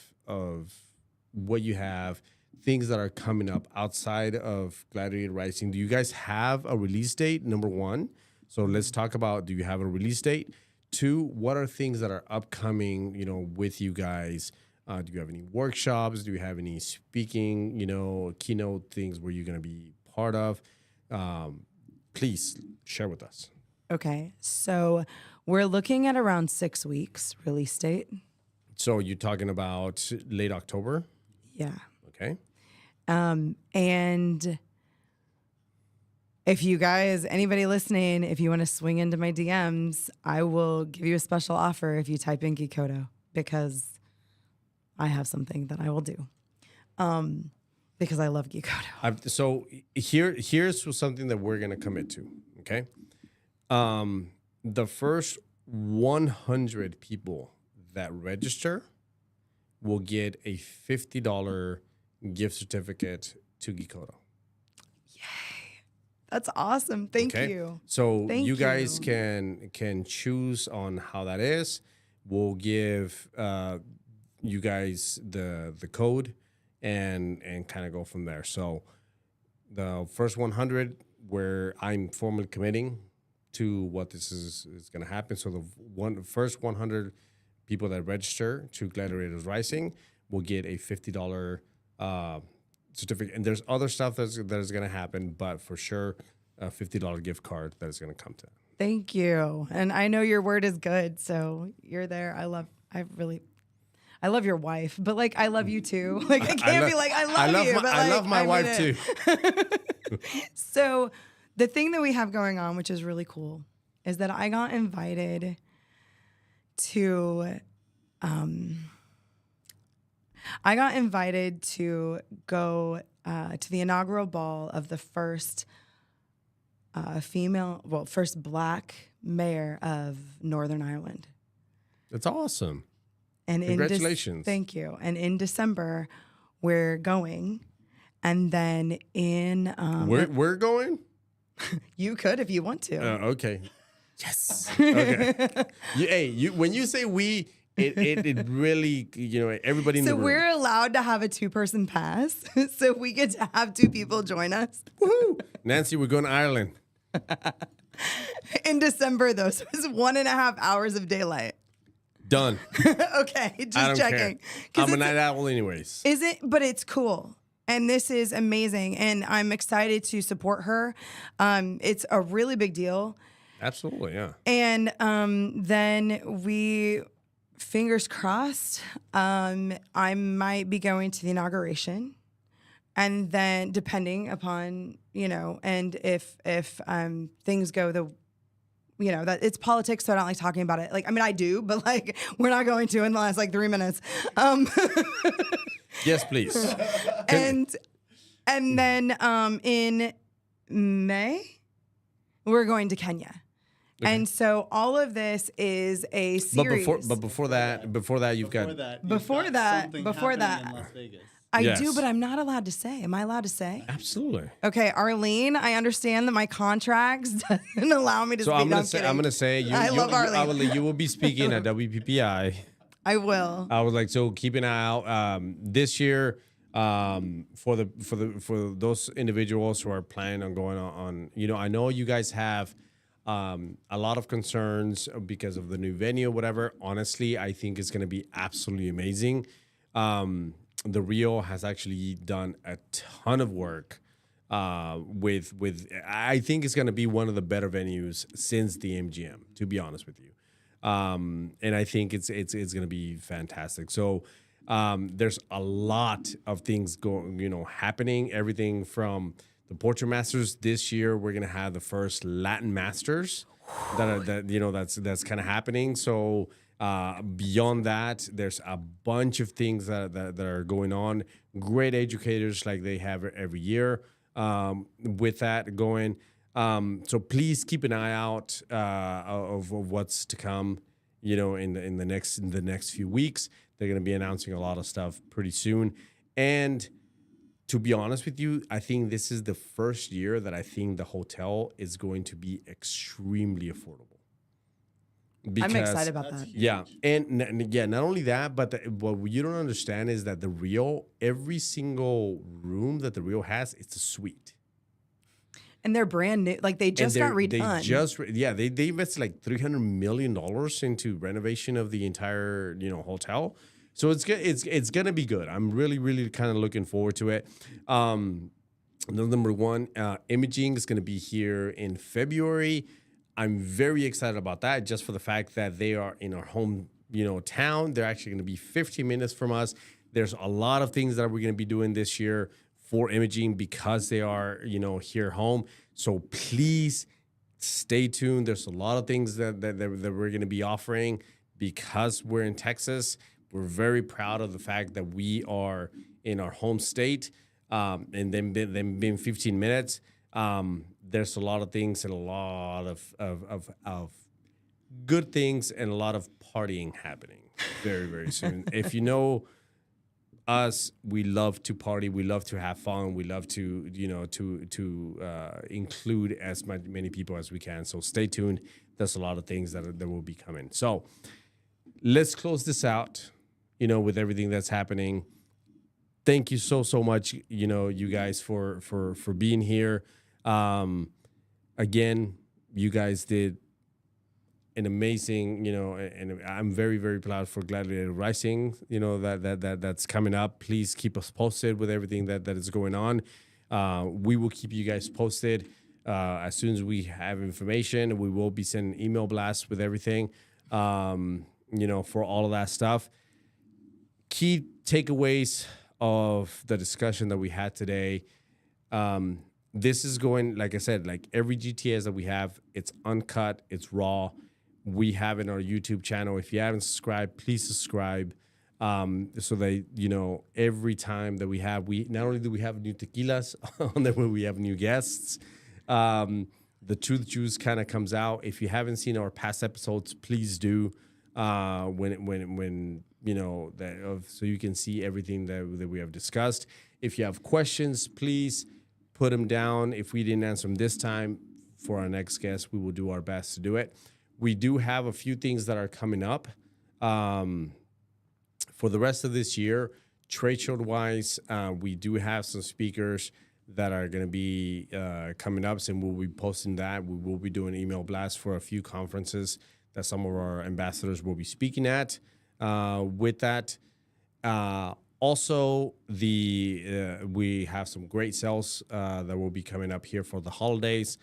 what you have, things that are coming up outside of Gladiator Rising. Do you guys have a release date? Number one. So let's talk about, do you have a release date? Two, what are things that are upcoming, with you guys? Do you have any workshops? Do you have any speaking, keynote things where you're going to be part of? Please share with us. Okay. So we're looking at around 6 weeks release date. So you're talking about late October? Yeah. Okay. And if you guys, anybody listening, if you want to swing into my DMs, I will give you a special offer if you type in Gikoto, because I have something that I will do. Because I love Gikoto. So here's something that we're going to commit to. Okay. The first 100 people that register will get a $50 gift certificate to Gikoto. That's awesome. Thank Okay? you. So Thank you guys you. can choose on how that is. We'll give you guys the code and kind of go from there. So the first 100, where I'm formally committing to what this is going to happen. So the first 100 people that register to Gladiators Rising will get a $50 certificate. And there's other stuff that is going to happen, but for sure, a $50 gift card that is going to come to. Thank you. And I know your word is good, so you're there. I love your wife, but like I love you too. Like I can't be like I love you, but like, I love my wife too. So the thing that we have going on, which is really cool, is that I got invited to go to the inaugural ball of the first first Black mayor of Northern Ireland. That's awesome. And congratulations. Thank you. And in December, we're going. And then in... we're going? You could if you want to. Okay. Yes. Okay. When you say we, it really, everybody in So the room. we're allowed to have a 2-person pass. So we get to have 2 people join us. Woohoo! Nancy, we're going to Ireland. In December, though, so it's 1.5 hours of daylight. Done. Okay, I just don't checking. care. I'm a night owl anyways. Is it? But it's cool. And this is amazing. And I'm excited to support her. It's a really big deal. Absolutely, yeah. And then fingers crossed, I might be going to the inauguration. And then depending upon, and if things go that it's politics, so I don't like talking about it. Like, I mean, I do, but like, we're not going to in the last 3 minutes. Yes, please. And then in May, we're going to Kenya. Okay. And so all of this is a series. But before that, you've got before that, in Las Vegas. I do, but I'm not allowed to say. Am I allowed to say? Absolutely. Okay, Arlene, I understand that my contracts doesn't allow me to speak. So I'm gonna say I love Arlene. You will be speaking at WPPI. I will. I would like, so keep an eye out this year for those individuals who are planning on going on. I know you guys have a lot of concerns because of the new venue, whatever. Honestly, I think it's going to be absolutely amazing. The Rio has actually done a ton of work with. I think it's going to be one of the better venues since the MGM, to be honest with you. And I think it's going to be fantastic. So there's a lot of things happening. Everything from the Portrait Masters this year. We're going to have the first Latin Masters that's kind of happening. So beyond that, there's a bunch of things that are going on. Great educators like they have every year with that going. So please keep an eye out of what's to come. In the next few weeks, they're going to be announcing a lot of stuff pretty soon. And to be honest with you, I think this is the first year that I think the hotel is going to be extremely affordable. I'm excited about that. Yeah, and not only that, but what you don't understand is that the Rio, every single room that the Rio has, it's a suite. And they're brand new. Like, they just got redone. They invested like $300 million into renovation of the entire, hotel. So it's going to be good. I'm really, really kind of looking forward to it. Number one, imaging is going to be here in February. I'm very excited about that, just for the fact that they are in our home, town. They're actually going to be 15 minutes from us. There's a lot of things that we're going to be doing this year for imaging because they are, here home. So please stay tuned. There's a lot of things that we're going to be offering because we're in Texas. We're very proud of the fact that we are in our home state, and then been 15 minutes. There's a lot of things and a lot of good things and a lot of partying happening very, very soon. If you know us, we love to party. We love to have fun. We love to, include as many people as we can. So stay tuned. There's a lot of things that will be coming. So let's close this out, with everything that's happening. Thank you so much, you guys for being here. Again, you guys did an amazing, and I'm very, very proud for Gladiator Rising, that's coming up. Please keep us posted with everything that is going on. We will keep you guys posted as soon as we have information. We will be sending email blasts with everything, for all of that stuff. Key takeaways of the discussion that we had today. This is going, like I said, like every GTS that we have, it's uncut, it's raw. We have it on our YouTube channel. If you haven't subscribed, please subscribe. So that, every time that we not only do we have new tequilas on there, but we have new guests. The Truth Juice kind of comes out. If you haven't seen our past episodes, please do. So you can see everything that we have discussed. If you have questions, please put them down. If we didn't answer them this time, for our next guest, we will do our best to do it. We do have a few things that are coming up For the rest of this year, trade show wise, we do have some speakers that are going to be coming up, and we'll be posting that. We will be doing email blasts for a few conferences that some of our ambassadors will be speaking at. With that, also we have some great sales that will be coming up here for the holidays.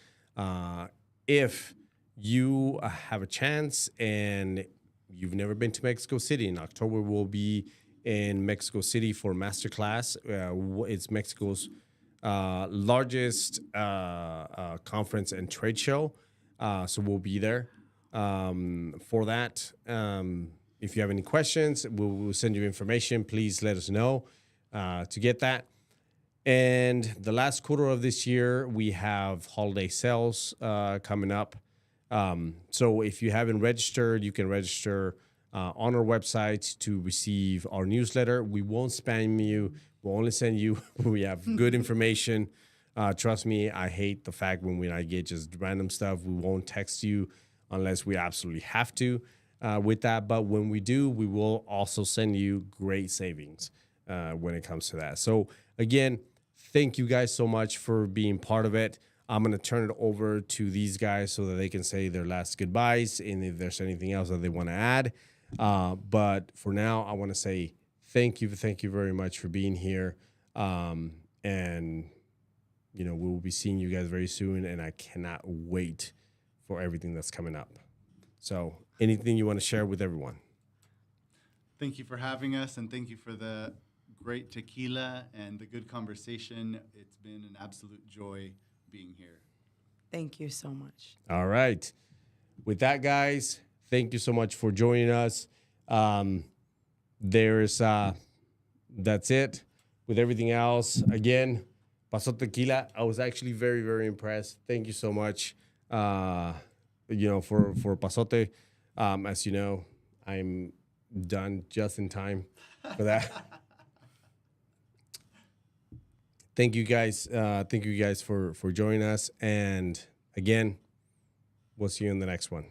If you have a chance and you've never been to Mexico City, in October we'll be in Mexico City for Masterclass. It's Mexico's largest conference and trade show. So we'll be there for that. If you have any questions, we'll send you information. Please let us know to get that. And the last quarter of this year, we have holiday sales coming up. So if you haven't registered, you can register on our website to receive our newsletter. We won't spam you. We'll only send you we have good information. Trust me, I hate the fact when I get just random stuff. We won't text you unless we absolutely have to with that. But when we do, we will also send you great savings when it comes to that. So again, thank you guys so much for being part of it. I'm going to turn it over to these guys so that they can say their last goodbyes and if there's anything else that they want to add. But for now, I want to say thank you very much for being here. And, we will be seeing you guys very soon, and I cannot wait for everything that's coming up. So anything you want to share with everyone? Thank you for having us, and thank you for the great tequila and the good conversation. It's been an absolute joy being here. Thank you so much. All right. With that, guys, thank you so much for joining us. That's it. With everything else, again, Paso Tequila, I was actually very, very impressed. Thank you so much, for Pasote. As you know, I'm done just in time for that. Thank you guys. Thank you guys for joining us. And again, we'll see you in the next one.